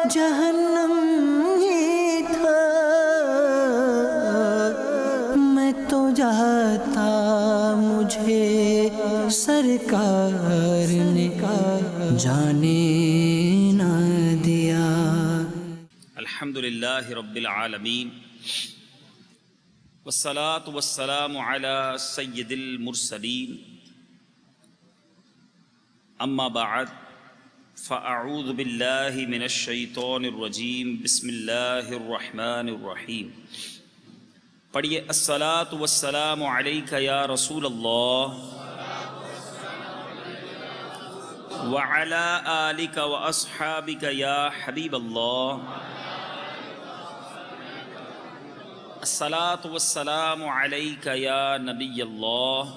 جہنم ہی تھا، میں تو جاتا مجھے سرکار نے جانے نہ دیا۔ الحمدللہ رب العالمین والصلاة والسلام علی سید المرسلین، اما بعد فاعوذ باللہ من الشیطان الرجیم، بسم اللہ الرحمن الرحیم۔ پڑھیے الصلاة والسلام علیک یا رسول اللہ وعلی آلک واصحابک یا حبیب اللہ۔ الصلاة والسلام علیک یا نبی اللہ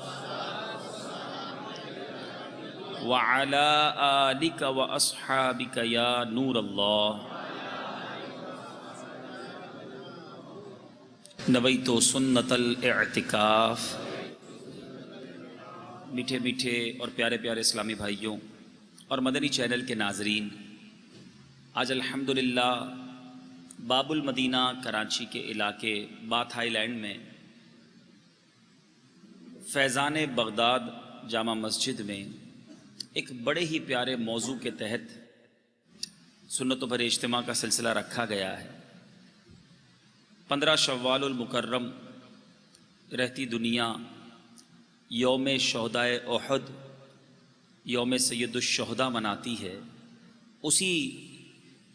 وعلی آلک واصحابک یا نور اللہ۔ نویت سنت الاعتکاف۔ میٹھے میٹھے اور پیارے پیارے اسلامی بھائیوں اور مدنی چینل کے ناظرین، آج الحمدللہ باب المدینہ کراچی کے علاقے بات ہائی لینڈ میں فیضان بغداد جامع مسجد میں ایک بڑے ہی پیارے موضوع کے تحت سنتوں پر اجتماع کا سلسلہ رکھا گیا ہے۔ 15 شوال المکرم رہتی دنیا یوم شہدائے احد، یوم سید الشہداء مناتی ہے۔ اسی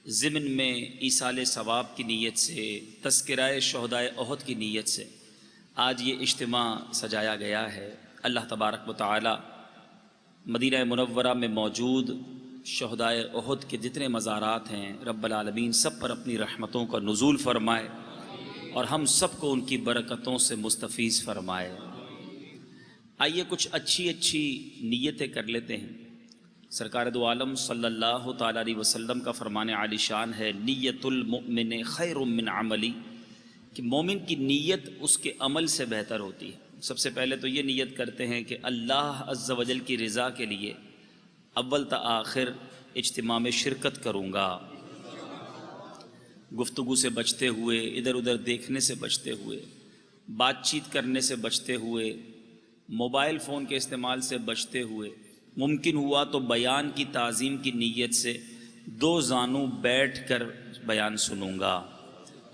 ضمن میں ایصال ثواب کی نیت سے، تذکرہ شہدائے احد کی نیت سے آج یہ اجتماع سجایا گیا ہے۔ اللہ تبارک و تعالی مدینہ منورہ میں موجود شہدائے احد کے جتنے مزارات ہیں، رب العالمین سب پر اپنی رحمتوں کا نزول فرمائے اور ہم سب کو ان کی برکتوں سے مستفیض فرمائے۔ آئیے کچھ اچھی نیتیں کر لیتے ہیں۔ سرکار دو عالم صلی اللہ تعالیٰ علیہ وسلم کا فرمان عالی شان ہے، نیت المؤمن خیر من عملی، کہ مومن کی نیت اس کے عمل سے بہتر ہوتی ہے۔ سب سے پہلے تو یہ نیت کرتے ہیں کہ اللہ عز و جل کی رضا کے لیے اول تا آخر اجتماع میں شرکت کروں گا، گفتگو سے بچتے ہوئے، ادھر ادھر دیکھنے سے بچتے ہوئے، بات چیت کرنے سے بچتے ہوئے، موبائل فون کے استعمال سے بچتے ہوئے، ممکن ہوا تو بیان کی تعظیم کی نیت سے 2 زانوں بیٹھ کر بیان سنوں گا۔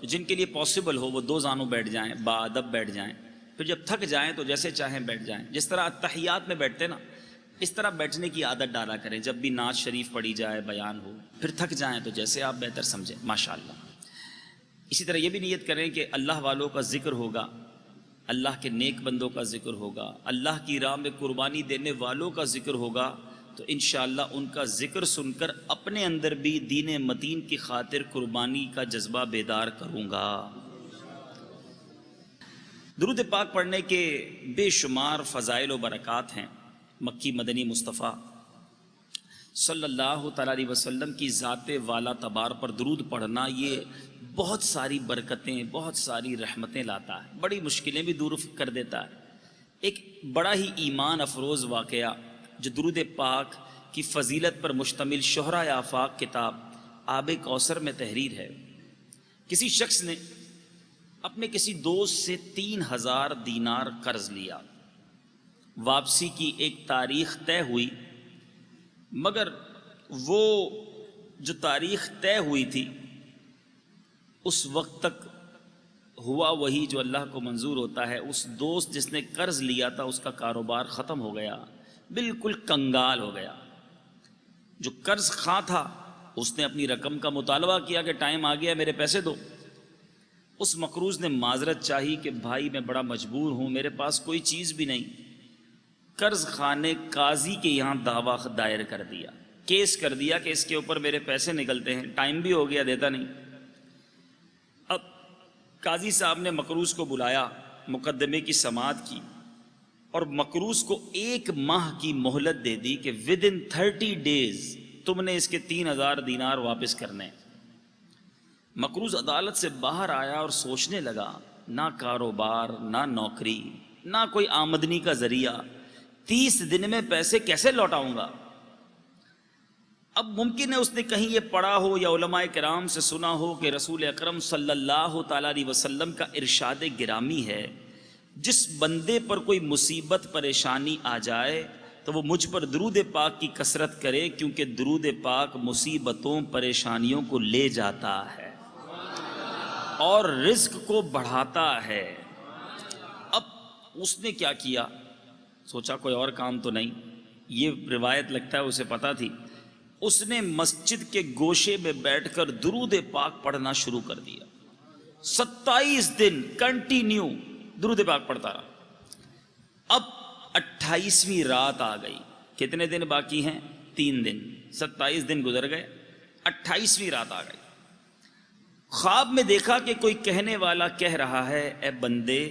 جن کے لیے پاسبل ہو وہ 2 زانوں بیٹھ جائیں، باادب بیٹھ جائیں، پھر جب تھک جائیں تو جیسے چاہیں بیٹھ جائیں۔ جس طرح اتحیات میں بیٹھتے نا، اس طرح بیٹھنے کی عادت ڈالا کریں۔ جب بھی نعت شریف پڑھی جائے، بیان ہو، پھر تھک جائیں تو جیسے آپ بہتر سمجھیں، ماشاءاللہ۔ اسی طرح یہ بھی نیت کریں کہ اللہ والوں کا ذکر ہوگا، اللہ کے نیک بندوں کا ذکر ہوگا، اللہ کی راہ میں قربانی دینے والوں کا ذکر ہوگا، تو انشاءاللہ ان کا ذکر سن کر اپنے اندر بھی دین متین کی خاطر قربانی کا جذبہ بیدار کروں گا۔ درود پاک پڑھنے کے بے شمار فضائل و برکات ہیں۔ مکی مدنی مصطفیٰ صلی اللہ تعالیٰ علیہ وسلم کی ذات والا تبار پر درود پڑھنا یہ بہت ساری برکتیں، بہت ساری رحمتیں لاتا ہے، بڑی مشکلیں بھی دور کر دیتا ہے۔ ایک بڑا ہی ایمان افروز واقعہ جو درود پاک کی فضیلت پر مشتمل شہرۂ آفاق کتاب آب کوثر میں تحریر ہے۔ کسی شخص نے اپنے کسی دوست سے 3000 دینار قرض لیا۔ واپسی کی ایک تاریخ طے ہوئی، مگر وہ جو تاریخ طے ہوئی تھی اس وقت تک ہوا وہی جو اللہ کو منظور ہوتا ہے۔ اس دوست جس نے قرض لیا تھا اس کا کاروبار ختم ہو گیا، بالکل کنگال ہو گیا۔ جو قرض خواہ تھا اس نے اپنی رقم کا مطالبہ کیا کہ ٹائم آ گیا، میرے پیسے دو۔ اس مقروض نے معذرت چاہی کہ بھائی میں بڑا مجبور ہوں، میرے پاس کوئی چیز بھی نہیں۔ قرض خواہ نے قاضی کے یہاں دعویٰ دائر کر دیا، کیس کر دیا کہ اس کے اوپر میرے پیسے نکلتے ہیں، ٹائم بھی ہو گیا، دیتا نہیں۔ اب قاضی صاحب نے مقروض کو بلایا، مقدمے کی سماعت کی اور مقروض کو 1 ماہ کی مہلت دے دی کہ ودن 30 days تم نے اس کے 3000 دینار واپس کرنے۔ مقروض عدالت سے باہر آیا اور سوچنے لگا، نہ کاروبار، نہ نوکری، نہ کوئی آمدنی کا ذریعہ، 30 دن میں پیسے کیسے لوٹاؤں گا؟ اب ممکن ہے اس نے کہیں یہ پڑھا ہو یا علماء کرام سے سنا ہو کہ رسول اکرم صلی اللہ تعالیٰ علیہ وسلم کا ارشاد گرامی ہے، جس بندے پر کوئی مصیبت پریشانی آ جائے تو وہ مجھ پر درود پاک کی کثرت کرے، کیونکہ درود پاک مصیبتوں پریشانیوں کو لے جاتا ہے اور رزق کو بڑھاتا ہے۔ اب اس نے کیا کیا؟ سوچا کوئی اور کام تو نہیں، یہ روایت لگتا ہے اسے پتہ تھی۔ اس نے مسجد کے گوشے میں بیٹھ کر درود پاک پڑھنا شروع کر دیا۔ 27 دن کنٹینیو درود پاک پڑھتا رہا۔ اب 28ویں رات آ گئی۔ کتنے دن باقی ہیں؟ 3 دن۔ 27 دن گزر گئے، 28ویں رات آ گئی۔ خواب میں دیکھا کہ کوئی کہنے والا کہہ رہا ہے، اے بندے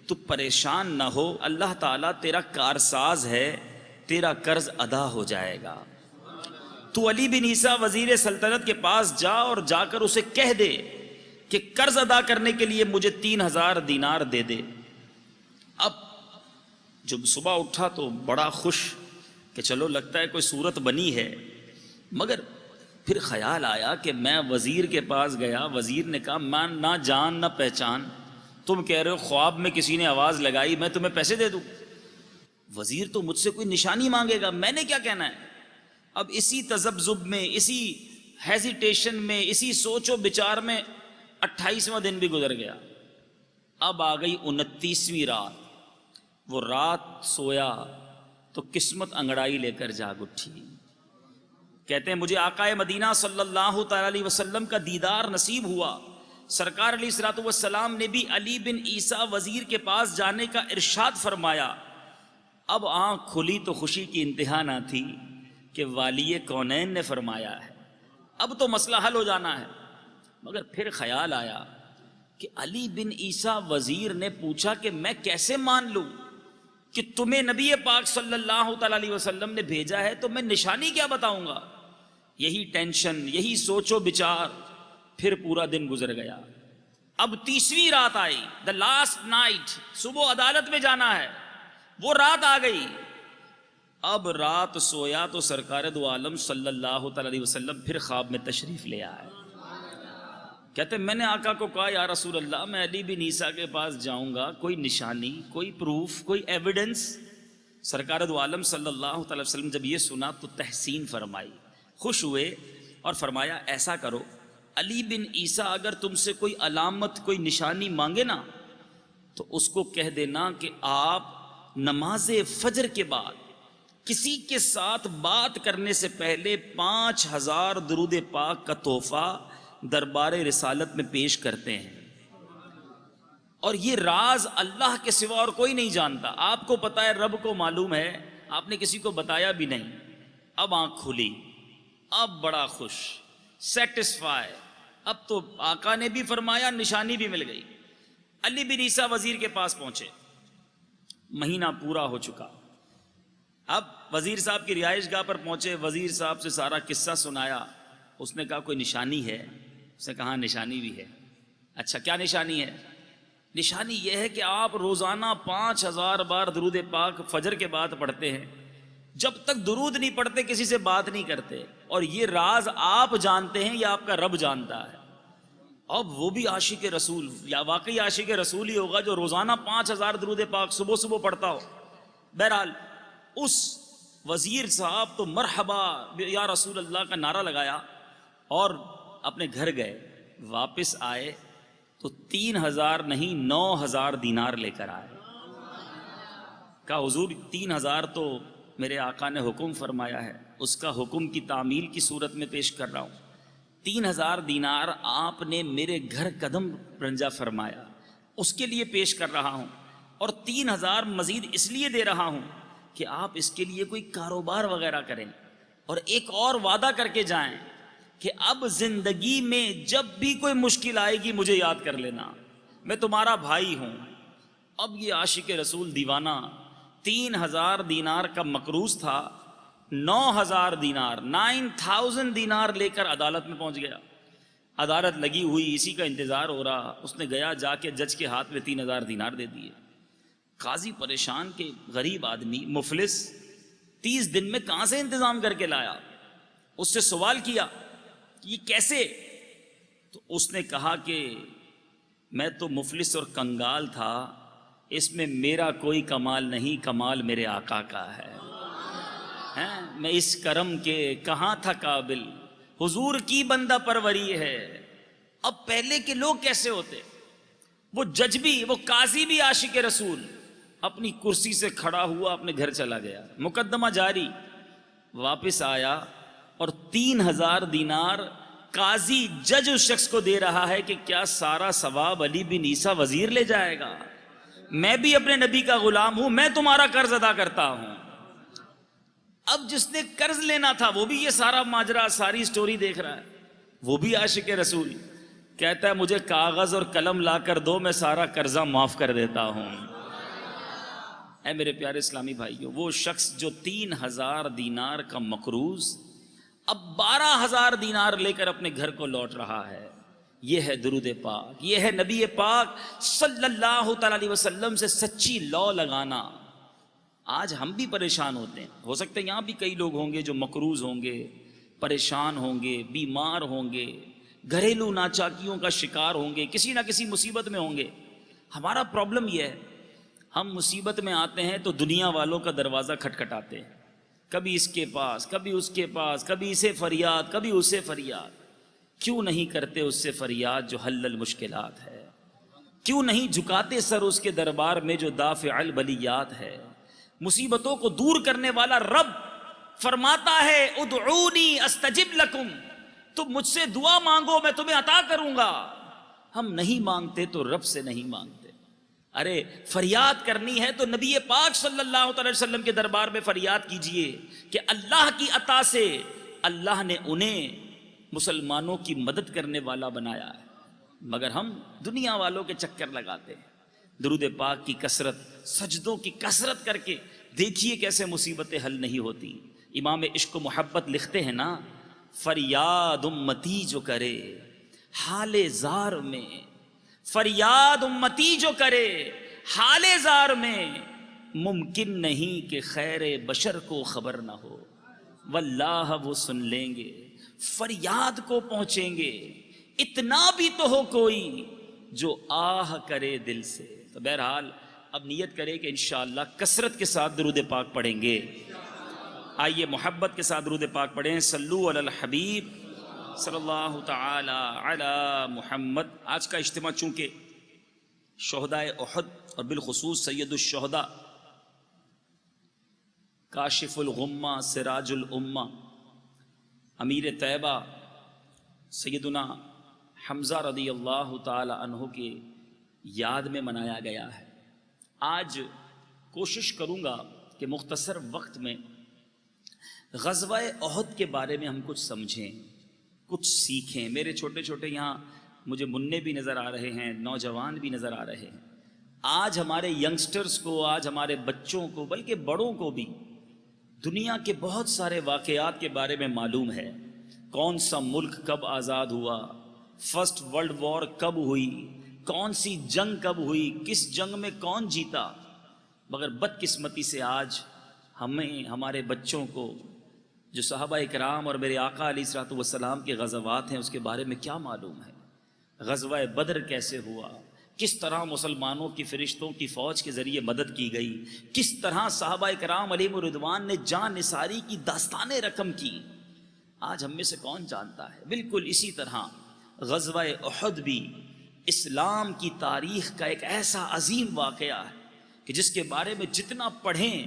تو پریشان نہ ہو، اللہ تعالیٰ تیرا کارساز ہے، تیرا قرض ادا ہو جائے گا۔ تو علی بن عیسیٰ وزیر سلطنت کے پاس جا اور جا کر اسے کہہ دے کہ قرض ادا کرنے کے لیے مجھے 3000 دینار دے دے۔ اب جب صبح اٹھا تو بڑا خوش کہ چلو لگتا ہے کوئی صورت بنی ہے، مگر پھر خیال آیا کہ میں وزیر کے پاس گیا، وزیر نے کہا میں نہ جان نہ پہچان، تم کہہ رہے ہو خواب میں کسی نے آواز لگائی میں تمہیں پیسے دے دوں؟ وزیر تو مجھ سے کوئی نشانی مانگے گا، میں نے کیا کہنا ہے؟ اب اسی تذبذب میں، اسی ہیزیٹیشن میں، اسی سوچ و بچار میں 28واں دن بھی گزر گیا۔ اب آ گئی 29ویں رات۔ وہ رات سویا تو قسمت انگڑائی لے کر جاگ اٹھی۔ کہتے ہیں مجھے آقا مدینہ صلی اللہ تعالی علیہ وسلم کا دیدار نصیب ہوا۔ سرکار علیہ الصلوۃ والسلام نے بھی علی بن عیسیٰ وزیر کے پاس جانے کا ارشاد فرمایا۔ اب آنکھ کھلی تو خوشی کی انتہا نہ تھی کہ والی کونین نے فرمایا ہے، اب تو مسئلہ حل ہو جانا ہے۔ مگر پھر خیال آیا کہ علی بن عیسیٰ وزیر نے پوچھا کہ میں کیسے مان لوں کہ تمہیں نبی پاک صلی اللہ تعالی علیہ وسلم نے بھیجا ہے، تو میں نشانی کیا بتاؤں گا؟ یہی ٹینشن، یہی سوچ و بچار، پھر پورا دن گزر گیا۔ اب 30ویں رات آئی، دا لاسٹ نائٹ، صبح عدالت میں جانا ہے، وہ رات آ گئی۔ اب رات سویا تو سرکار دو عالم صلی اللہ تعالی علیہ وسلم پھر خواب میں تشریف لے آئے۔ کہتے میں نے آقا کو کہا یا رسول اللہ میں علی بن عیسیٰ کے پاس جاؤں گا، کوئی نشانی، کوئی پروف، کوئی ایویڈنس؟ سرکار دو عالم صلی اللہ تعالی وسلم جب یہ سنا تو تحسین فرمائی، خوش ہوئے اور فرمایا ایسا کرو، علی بن عیسیٰ اگر تم سے کوئی علامت، کوئی نشانی مانگے نا تو اس کو کہہ دینا کہ آپ نماز فجر کے بعد کسی کے ساتھ بات کرنے سے پہلے 5000 درود پاک کا تحفہ دربار رسالت میں پیش کرتے ہیں، اور یہ راز اللہ کے سوا اور کوئی نہیں جانتا۔ آپ کو پتہ ہے، رب کو معلوم ہے، آپ نے کسی کو بتایا بھی نہیں۔ اب آنکھ کھلی، اب بڑا خوش، سیٹسفائی، اب تو آقا نے بھی فرمایا، نشانی بھی مل گئی۔ علی بن عیسیٰ وزیر کے پاس پہنچے، مہینہ پورا ہو چکا۔ اب وزیر صاحب کی رہائش گاہ پر پہنچے، وزیر صاحب سے سارا قصہ سنایا۔ اس نے کہا کوئی نشانی ہے؟ اس نے کہا نشانی بھی ہے۔ اچھا کیا نشانی ہے؟ نشانی یہ ہے کہ آپ روزانہ 5000 بار درود پاک فجر کے بعد پڑھتے ہیں، جب تک درود نہیں پڑھتے کسی سے بات نہیں کرتے، اور یہ راز آپ جانتے ہیں یا آپ کا رب جانتا ہے۔ اب وہ بھی عاشق رسول، یا واقعی عاشق رسول ہی ہوگا جو روزانہ 5000 درود پاک صبح صبح پڑھتا ہو۔ بہرحال اس وزیر صاحب تو مرحبا یا رسول اللہ کا نعرہ لگایا اور اپنے گھر گئے۔ واپس آئے تو 3000 نہیں 9000 دینار لے کر آئے۔ کہا حضور 3000 تو میرے آقا نے حکم فرمایا ہے، اس کا حکم کی تعمیل کی صورت میں پیش کر رہا ہوں۔ 3000 دینار آپ نے میرے گھر قدم رنجا فرمایا، اس کے لیے پیش کر رہا ہوں، اور 3000 مزید اس لیے دے رہا ہوں کہ آپ اس کے لیے کوئی کاروبار وغیرہ کریں، اور ایک اور وعدہ کر کے جائیں کہ اب زندگی میں جب بھی کوئی مشکل آئے گی مجھے یاد کر لینا، میں تمہارا بھائی ہوں۔ اب یہ عاشق رسول دیوانہ 3000 دینار کا مقروض تھا، 9000 دینار 9000 دینار لے کر عدالت میں پہنچ گیا۔ عدالت لگی ہوئی، اسی کا انتظار ہو رہا۔ اس نے گیا، جا کے جج کے ہاتھ میں 3000 دینار دے دیے۔ قاضی پریشان کہ غریب آدمی، مفلس، 30 دن میں کہاں سے انتظام کر کے لایا؟ اس سے سوال کیا کہ یہ کیسے؟ تو اس نے کہا کہ میں تو مفلس اور کنگال تھا، اس میں میرا کوئی کمال نہیں، کمال میرے آقا کا ہے۔ میں اس کرم کے کہاں تھا قابل، حضور کی بندہ پروری ہے۔ اب پہلے کے لوگ کیسے ہوتے؟ وہ جج بھی، وہ قاضی بھی عاشق رسول، اپنی کرسی سے کھڑا ہوا اپنے گھر چلا گیا، مقدمہ جاری، واپس آیا اور 3000 دینار قاضی جج اس شخص کو دے رہا ہے کہ کیا سارا ثواب علی بن عیسیٰ وزیر لے جائے گا؟ میں بھی اپنے نبی کا غلام ہوں، میں تمہارا قرض ادا کرتا ہوں۔ اب جس نے قرض لینا تھا وہ بھی یہ سارا ماجرا، ساری سٹوری دیکھ رہا ہے، وہ بھی عاشق رسول، کہتا ہے مجھے کاغذ اور قلم لا کر دو، میں سارا قرضہ معاف کر دیتا ہوں۔ اے میرے پیارے اسلامی بھائیوں، وہ شخص جو 3000 دینار کا مقروض اب 12000 دینار لے کر اپنے گھر کو لوٹ رہا ہے، یہ ہے درود پاک، یہ ہے نبی پاک صلی اللہ تعالی علیہ وسلم سے سچی لو لگانا۔ آج ہم بھی پریشان ہوتے ہیں، ہو سکتا ہے یہاں بھی کئی لوگ ہوں گے جو مقروض ہوں گے، پریشان ہوں گے، بیمار ہوں گے، گھریلو ناچاکیوں کا شکار ہوں گے، کسی نہ کسی مصیبت میں ہوں گے۔ ہمارا پرابلم یہ ہے، ہم مصیبت میں آتے ہیں تو دنیا والوں کا دروازہ کھٹکھٹاتے ہیں، کبھی اس کے پاس، کبھی اس کے پاس، کبھی اسے فریاد، کبھی اسے فریاد۔ کیوں نہیں کرتے اس سے فریاد جو حل المشکلات ہے؟ کیوں نہیں جھکاتے سر اس کے دربار میں جو دافع البلیات ہے؟ مصیبتوں کو دور کرنے والا رب فرماتا ہے ادعونی استجب لکم، تم مجھ سے دعا مانگو میں تمہیں عطا کروں گا۔ ہم نہیں مانگتے تو رب سے نہیں مانگتے۔ ارے فریاد کرنی ہے تو نبی پاک صلی اللہ علیہ وسلم کے دربار میں فریاد کیجئے کہ اللہ کی عطا سے اللہ نے انہیں مسلمانوں کی مدد کرنے والا بنایا ہے، مگر ہم دنیا والوں کے چکر لگاتے ہیں۔ درود پاک کی کثرت، سجدوں کی کثرت کر کے دیکھیے کیسے مصیبتیں حل نہیں ہوتی۔ امام عشق و محبت لکھتے ہیں نا، فریاد امتی جو کرے حال زار میں، فریاد امتی جو کرے حال زار میں، ممکن نہیں کہ خیر بشر کو خبر نہ ہو، واللہ وہ سن لیں گے، فریاد کو پہنچیں گے، اتنا بھی تو ہو کوئی جو آہ کرے دل سے۔ تو بہرحال اب نیت کرے کہ انشاءاللہ کثرت کے ساتھ درود پاک پڑھیں گے۔ آئیے محبت کے ساتھ درود پاک پڑھیں، صلو علی الحبیب صلی اللہ تعالی علی محمد۔ آج کا اجتماع چونکہ شہدائے احد اور بالخصوص سید الشہداء، کاشف الغمہ، سراج الامہ، امیر طیبہ سیدنا حمزہ رضی اللہ تعالی عنہ کی یاد میں منایا گیا ہے۔ آج کوشش کروں گا کہ مختصر وقت میں غزوہ احد کے بارے میں ہم کچھ سمجھیں، کچھ سیکھیں۔ میرے چھوٹے چھوٹے یہاں مجھے منع بھی نظر آ رہے ہیں، نوجوان بھی نظر آ رہے ہیں۔ آج ہمارے ینگسٹرز کو، آج ہمارے بچوں کو، بلکہ بڑوں کو بھی دنیا کے بہت سارے واقعات کے بارے میں معلوم ہے۔ کون سا ملک کب آزاد ہوا، فرسٹ ورلڈ وار کب ہوئی، کون سی جنگ کب ہوئی، کس جنگ میں کون جیتا، مگر بدقسمتی سے آج ہمیں، ہمارے بچوں کو جو صحابہ اکرام اور میرے آقا علیہ الصلوۃ والسلام کے غزوات ہیں اس کے بارے میں کیا معلوم ہے۔ غزوہ بدر کیسے ہوا، کس طرح مسلمانوں کی فرشتوں کی فوج کے ذریعے مدد کی گئی، کس طرح صحابہ اکرام علیہم الرضوان نے جان نثاری کی داستانیں رقم کی، آج ہم میں سے کون جانتا ہے۔ بالکل اسی طرح غزوہ احد بھی اسلام کی تاریخ کا ایک ایسا عظیم واقعہ ہے کہ جس کے بارے میں جتنا پڑھیں،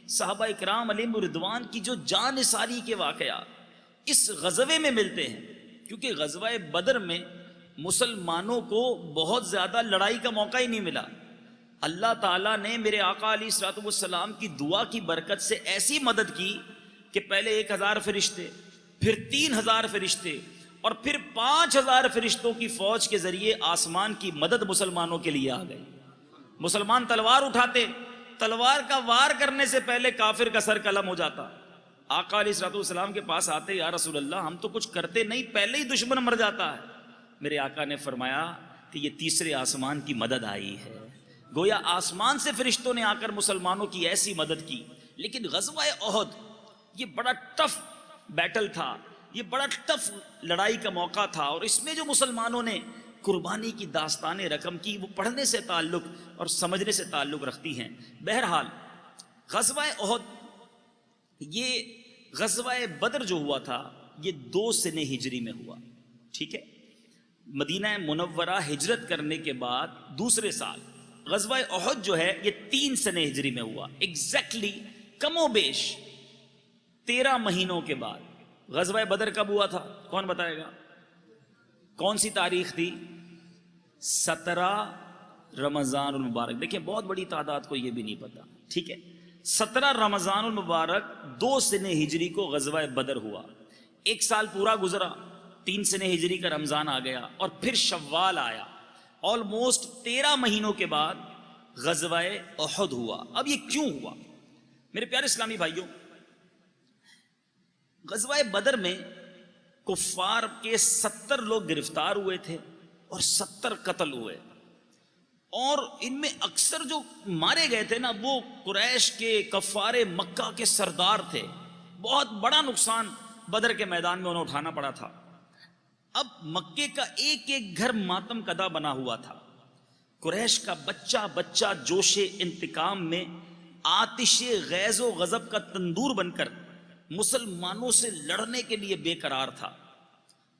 صحابہ اکرام علیہم الرضوان کی جو جان نثاری کے واقعات اس غزوے میں ملتے ہیں، کیونکہ غزوہ بدر میں مسلمانوں کو بہت زیادہ لڑائی کا موقع ہی نہیں ملا۔ اللہ تعالیٰ نے میرے آقا علیہ الصلوۃ والسلام کی دعا کی برکت سے ایسی مدد کی کہ پہلے 1000 فرشتے، پھر 3000 فرشتے اور پھر 5000 فرشتوں کی فوج کے ذریعے آسمان کی مدد مسلمانوں کے لیے آ گئی۔ مسلمان تلوار اٹھاتے، تلوار کا وار کرنے سے پہلے کافر کا سر قلم ہو جاتا۔ آقا علیہ الصلوۃ والسلام کے پاس آتے، یا رسول اللہ ہم تو کچھ کرتے نہیں، پہلے ہی دشمن مر جاتا ہے۔ میرے آقا نے فرمایا کہ یہ تیسرے آسمان کی مدد آئی ہے۔ گویا آسمان سے فرشتوں نے آ کر مسلمانوں کی ایسی مدد کی۔ لیکن غزوہ احد یہ بڑا ٹف بیٹل تھا، یہ بڑا ٹف لڑائی کا موقع تھا، اور اس میں جو مسلمانوں نے قربانی کی داستان رقم کی وہ پڑھنے سے تعلق اور سمجھنے سے تعلق رکھتی ہیں۔ بہرحال غزوہ احد، یہ غزوہ بدر جو ہوا تھا یہ 2 سنہ ہجری میں ہوا، ٹھیک ہے۔ مدینہ منورہ ہجرت کرنے کے بعد دوسرے سال غزوہ احد جو ہے یہ 3 سنہ ہجری میں ہوا، ایگزیکٹلی کم و بیش 13 مہینوں کے بعد۔ غزوہ بدر کب ہوا تھا کون بتائے گا؟ کون سی تاریخ تھی؟ 17 رمضان المبارک۔ دیکھیں بہت بڑی تعداد کو یہ بھی نہیں پتا، ٹھیک ہے۔ 17 رمضان المبارک 2 سنہ ہجری کو غزوہ بدر ہوا۔ 1 سال پورا گزرا، 3 سنہ ہجری کا رمضان آ گیا، اور پھر شوال آیا۔ آلموسٹ 13 مہینوں کے بعد غزوہ احد ہوا۔ اب یہ کیوں ہوا میرے پیارے اسلامی بھائیوں؟ غزوہ بدر میں کفار کے 70 لوگ گرفتار ہوئے تھے اور 70 قتل ہوئے، اور ان میں اکثر جو مارے گئے تھے نا وہ قریش کے کفار مکہ کے سردار تھے۔ بہت بڑا نقصان بدر کے میدان میں انہیں اٹھانا پڑا تھا۔ اب مکے کا ایک ایک گھر ماتم کدا بنا ہوا تھا۔ قریش کا بچہ بچہ جوش انتقام میں آتش غیظ و غضب کا تندور بن کر مسلمانوں سے لڑنے کے لیے بے قرار تھا۔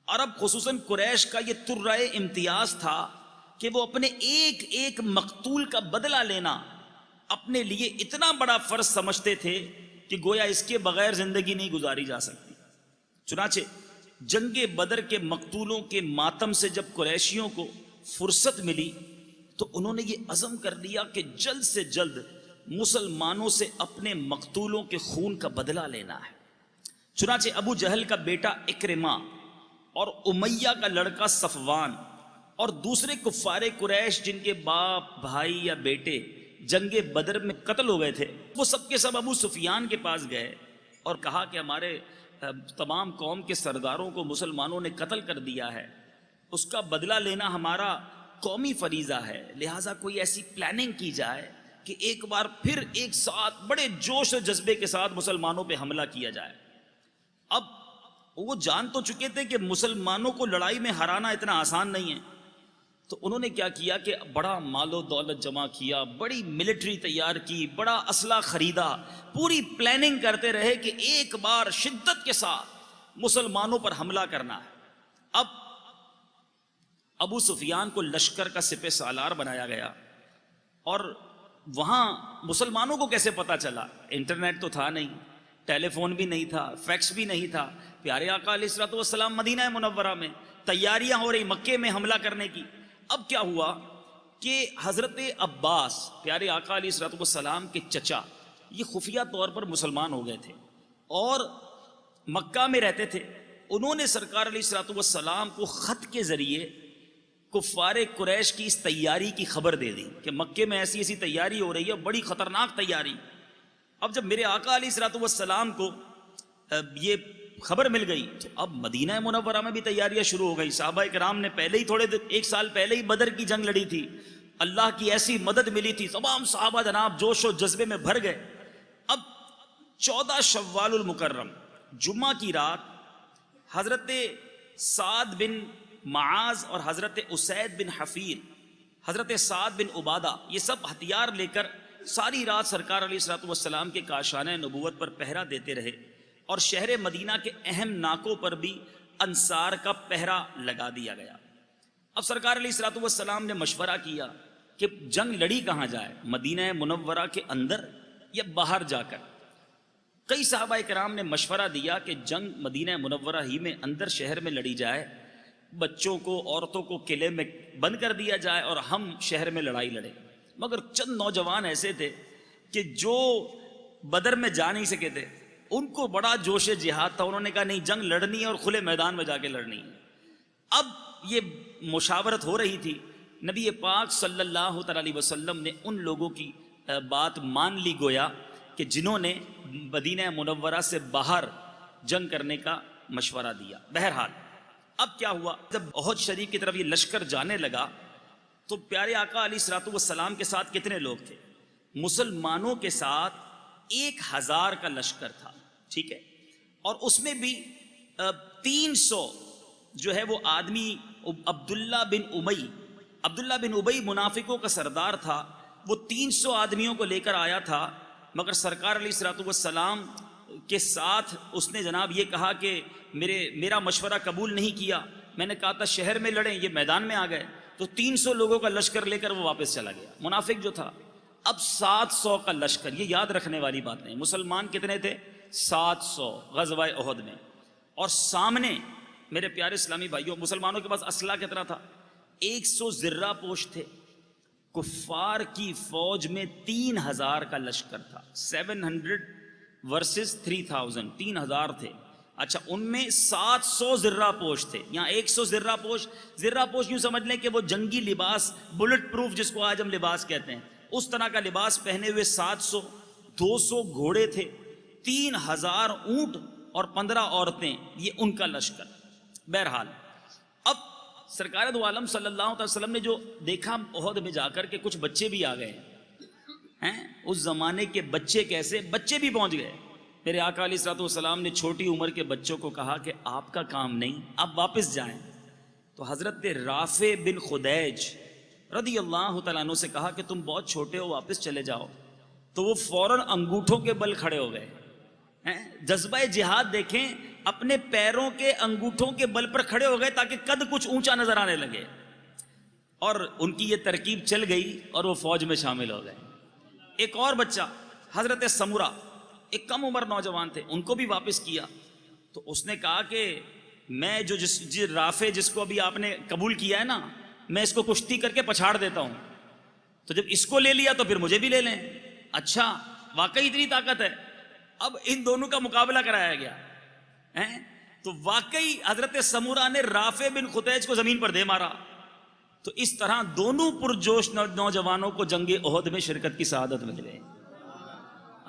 عرب خصوصاً قریش کا یہ ترائے امتیاز تھا کہ وہ اپنے ایک ایک مقتول کا بدلہ لینا اپنے لیے اتنا بڑا فرض سمجھتے تھے کہ گویا اس کے بغیر زندگی نہیں گزاری جا سکتی۔ چنانچہ جنگ بدر کے مقتولوں کے ماتم سے جب قریشیوں کو فرصت ملی تو انہوں نے یہ عزم کر لیا کہ جلد سے جلد مسلمانوں سے اپنے مقتولوں کے خون کا بدلہ لینا ہے۔ چنانچہ ابو جہل کا بیٹا اکرمہ اور امیہ کا لڑکا صفوان اور دوسرے کفار قریش جن کے باپ بھائی یا بیٹے جنگ بدر میں قتل ہو گئے تھے، وہ سب کے سب ابو سفیان کے پاس گئے اور کہا کہ ہمارے تمام قوم کے سرداروں کو مسلمانوں نے قتل کر دیا ہے، اس کا بدلہ لینا ہمارا قومی فریضہ ہے، لہٰذا کوئی ایسی پلاننگ کی جائے کہ ایک بار پھر ایک ساتھ بڑے جوش و جذبے کے ساتھ مسلمانوں پہ حملہ کیا جائے۔ اب وہ جان تو چکے تھے کہ مسلمانوں کو لڑائی میں ہرانا اتنا آسان نہیں ہے، تو انہوں نے کیا کیا کہ بڑا مال و دولت جمع کیا، بڑی ملٹری تیار کی، بڑا اسلحہ خریدا، پوری پلاننگ کرتے رہے کہ ایک بار شدت کے ساتھ مسلمانوں پر حملہ کرنا ہے۔ اب ابو سفیان کو لشکر کا سپہ سالار بنایا گیا، اور وہاں مسلمانوں کو کیسے پتا چلا؟ انٹرنیٹ تو تھا نہیں، ٹیلی فون بھی نہیں تھا، فیکس بھی نہیں تھا۔ پیارے آقا علیہ الصلوۃ والسلام مدینہ منورہ میں تیاریاں ہو رہی مکے میں حملہ کرنے کی۔ اب کیا ہوا کہ حضرت عباس پیارے آقا علیہ الصلوۃ والسلام کے چچا یہ خفیہ طور پر مسلمان ہو گئے تھے اور مکہ میں رہتے تھے۔ انہوں نے سرکار علیہ الصلوۃ والسلام کو خط کے ذریعے کفار قریش کی اس تیاری کی خبر دے دی کہ مکے میں ایسی ایسی تیاری ہو رہی ہے، بڑی خطرناک تیاری۔ اب جب میرے آقا علیہ الصلوۃ والسلام کو یہ خبر مل گئی تو اب مدینہ منورہ میں بھی تیاریاں شروع ہو گئی۔ صحابہ کرام نے پہلے ہی ایک سال پہلے ہی بدر کی جنگ لڑی تھی، اللہ کی ایسی مدد ملی تھی، تمام صحابہ جناب جوش و جذبے میں بھر گئے۔ اب 14 شوال المکرم جمعہ کی رات حضرت سعد بن معاذ اور حضرت اسید بن حفیر، حضرت سعد بن عبادہ، یہ سب ہتھیار لے کر ساری رات سرکار علیہ الصلوۃ والسلام کے کاشانہ نبوت پر پہرا دیتے رہے، اور شہر مدینہ کے اہم ناکوں پر بھی انصار کا پہرا لگا دیا گیا۔ اب سرکار علیہ الصلوۃ والسلام نے مشورہ کیا کہ جنگ لڑی کہاں جائے، مدینہ منورہ کے اندر یا باہر جا کر؟ کئی صحابہ کرام نے مشورہ دیا کہ جنگ مدینہ منورہ ہی میں اندر شہر میں لڑی جائے، بچوں کو عورتوں کو قلعے میں بند کر دیا جائے اور ہم شہر میں لڑائی لڑیں۔ مگر چند نوجوان ایسے تھے کہ جو بدر میں جا نہیں سکے تھے، ان کو بڑا جوش جہاد تھا، انہوں نے کہا نہیں جنگ لڑنی ہے اور کھلے میدان میں جا کے لڑنی ہے۔ اب یہ مشاورت ہو رہی تھی، نبی پاک صلی اللہ تعالی علیہ وسلم نے ان لوگوں کی بات مان لی گویا کہ جنہوں نے مدینہ منورہ سے باہر جنگ کرنے کا مشورہ دیا۔ بہرحال اب کیا ہوا، جب احد شریف کی طرف یہ لشکر جانے لگا تو پیارے آقا علیہ الصلوۃ والسلام کے ساتھ کتنے لوگ تھے؟ مسلمانوں کے ساتھ 1000 کا لشکر تھا، ٹھیک ہے، اور اس میں بھی 300 جو ہے وہ آدمی عبداللہ بن ابی منافقوں کا سردار تھا، وہ 300 آدمیوں کو لے کر آیا تھا، مگر سرکار علیہ الصلوۃ والسلام کے ساتھ اس نے جناب یہ کہا کہ میرا مشورہ قبول نہیں کیا. میں نے کہا تھا شہر میں لڑیں، یہ میدان میں آ گئے. تو 300 لوگوں کا لشکر لے کر وہ واپس چلا گیا، منافق جو تھا. اب 700 کا لشکر، یہ یاد رکھنے والی بات نہیں. مسلمان کتنے تھے؟ 700 غزوہ احد میں. اور سامنے میرے پیارے اسلامی بھائیوں، مسلمانوں کے پاس اسلحہ کتنا تھا؟ 100 زرہ پوش تھے. کفار کی فوج میں 3000 کا لشکر تھا. 700 ورسز 3000، 3000 تھے. اچھا، ان میں 700 زرہ پوش تھے. یہاں 100 زرہ پوش یوں سمجھ لیں کہ وہ جنگی لباس، بلٹ پروف جس کو آج ہم لباس کہتے ہیں، اس طرح کا لباس پہنے ہوئے 700. 200 گھوڑے تھے، 3000 اونٹ اور 15 عورتیں، یہ ان کا لشکر. بہرحال اب سرکار دو عالم صلی اللہ علیہ وسلم نے جو دیکھا احد میں جا کر کہ کچھ بچے بھی آ گئے ہیں. اس زمانے کے بچے کیسے؟ بچے بھی پہنچ گئے. میرے آقا علیہ الصلوۃ والسلام نے چھوٹی عمر کے بچوں کو کہا کہ آپ کا کام نہیں، آپ واپس جائیں. تو حضرت رافع بن خدیج رضی اللہ تعالیٰ عنہ سے کہا کہ تم بہت چھوٹے ہو، واپس چلے جاؤ. تو وہ فوراً انگوٹھوں کے بل کھڑے ہو گئے. جذبہ جہاد دیکھیں، اپنے پیروں کے انگوٹھوں کے بل پر کھڑے ہو گئے تاکہ قد کچھ اونچا نظر آنے لگے. اور ان کی یہ ترکیب چل گئی اور وہ فوج میں شامل ہو گئے. ایک اور بچہ حضرت سمورہ، ایک کم عمر نوجوان تھے، ان کو بھی واپس کیا. تو اس نے کہا کہ میں جو رافع جس کو ابھی آپ نے قبول کیا ہے نا، میں اس کو کشتی کر کے پچھاڑ دیتا ہوں. تو جب اس کو لے لیا تو پھر مجھے بھی لے لیں. اچھا، واقعی اتنی طاقت ہے. اب ان دونوں کا مقابلہ کرایا گیا. تو واقعی حضرت سمورہ نے رافع بن خدیج کو زمین پر دے مارا. تو اس طرح دونوں پرجوش نوجوانوں کو جنگ احد میں شرکت کی سعادت مل گئی.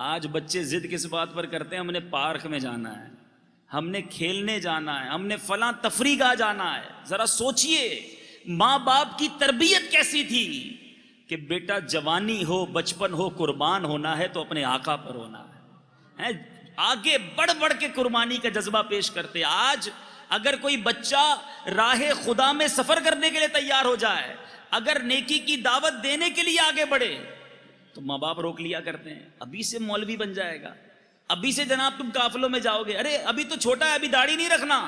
آج بچے ضد کس بات پر کرتے ہیں؟ ہم نے پارک میں جانا ہے، ہم نے کھیلنے جانا ہے، ہم نے فلاں تفریح گاہ جانا ہے. ذرا سوچئے ماں باپ کی تربیت کیسی تھی کہ بیٹا جوانی ہو، بچپن ہو، قربان ہونا ہے تو اپنے آقا پر ہونا ہے. آگے بڑھ بڑھ کے قربانی کا جذبہ پیش کرتے. آج اگر کوئی بچہ راہ خدا میں سفر کرنے کے لیے تیار ہو جائے، اگر نیکی کی دعوت دینے کے لیے آگے بڑھے، تو ماں باپ روک لیا کرتے ہیں. ابھی سے مولوی بن جائے گا، ابھی سے جناب تم قافلوں میں جاؤ گے، ارے ابھی تو چھوٹا ہے، ابھی داڑھی نہیں رکھنا.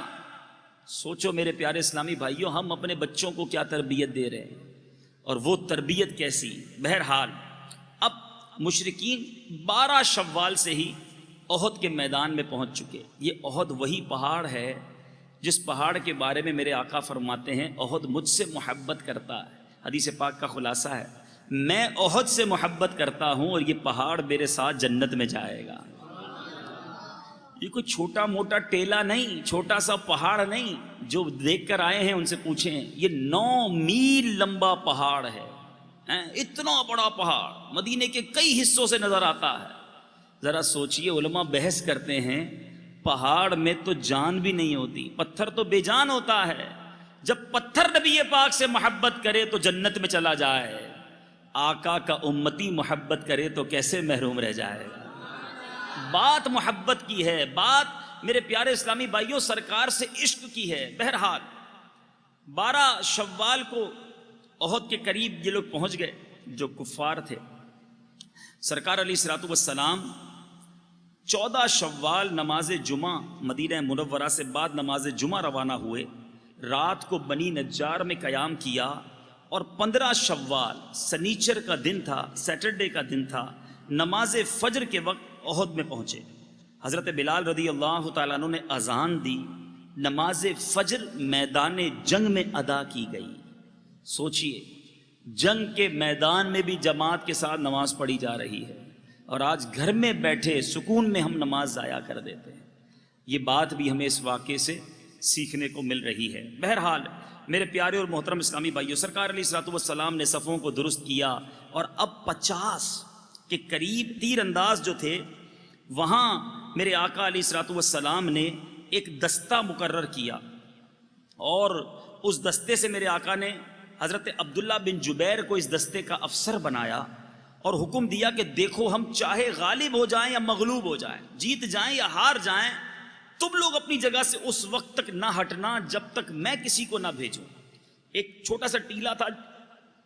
سوچو میرے پیارے اسلامی بھائیوں، ہم اپنے بچوں کو کیا تربیت دے رہے ہیں اور وہ تربیت کیسی. بہرحال اب مشرکین 12 شوال سے ہی احد کے میدان میں پہنچ چکے. یہ احد وہی پہاڑ ہے جس پہاڑ کے بارے میں میرے آقا فرماتے ہیں احد مجھ سے محبت کرتا ہے. حدیث پاک کا خلاصہ ہے، میں احد سے محبت کرتا ہوں اور یہ پہاڑ میرے ساتھ جنت میں جائے گا. یہ کوئی چھوٹا موٹا ٹیلا نہیں، چھوٹا سا پہاڑ نہیں. جو دیکھ کر آئے ہیں ان سے پوچھیں، یہ 9 میل لمبا پہاڑ ہے. اتنا بڑا پہاڑ مدینے کے کئی حصوں سے نظر آتا ہے. ذرا سوچئے، علماء بحث کرتے ہیں پہاڑ میں تو جان بھی نہیں ہوتی، پتھر تو بے جان ہوتا ہے. جب پتھر نبی پاک سے محبت کرے تو جنت میں چلا جائے، آقا کا امتی محبت کرے تو کیسے محروم رہ جائے گا. بات محبت کی ہے، بات میرے پیارے اسلامی بھائیوں سرکار سے عشق کی ہے. بہرحال 12 شوال کو احد کے قریب یہ لوگ پہنچ گئے جو کفار تھے. سرکار علیہ الصلوۃ والسلام 14 شوال نماز جمعہ مدینہ منورہ سے بعد نماز جمعہ روانہ ہوئے. رات کو بنی نجار میں قیام کیا اور 15 شوال سنیچر کا دن تھا، سیٹرڈے کا دن تھا، نماز فجر کے وقت احد میں پہنچے. حضرت بلال رضی اللہ تعالیٰ عنہ نے اذان دی. نماز فجر میدان جنگ میں ادا کی گئی. سوچئے جنگ کے میدان میں بھی جماعت کے ساتھ نماز پڑھی جا رہی ہے، اور آج گھر میں بیٹھے سکون میں ہم نماز ضائع کر دیتے ہیں. یہ بات بھی ہمیں اس واقعے سے سیکھنے کو مل رہی ہے. بہرحال میرے پیارے اور محترم اسلامی بھائیوں، سرکار علیہ الصلوۃ والسلام نے صفوں کو درست کیا اور اب 50 کے قریب تیر انداز جو تھے وہاں میرے آقا علیہ الصلوۃ والسلام نے ایک دستہ مقرر کیا، اور اس دستے سے میرے آقا نے حضرت عبداللہ بن جبیر کو اس دستے کا افسر بنایا اور حکم دیا کہ دیکھو ہم چاہے غالب ہو جائیں یا مغلوب ہو جائیں، جیت جائیں یا ہار جائیں، تم لوگ اپنی جگہ سے اس وقت تک نہ ہٹنا جب تک میں کسی کو نہ بھیجوں. ایک چھوٹا سا ٹیلا تھا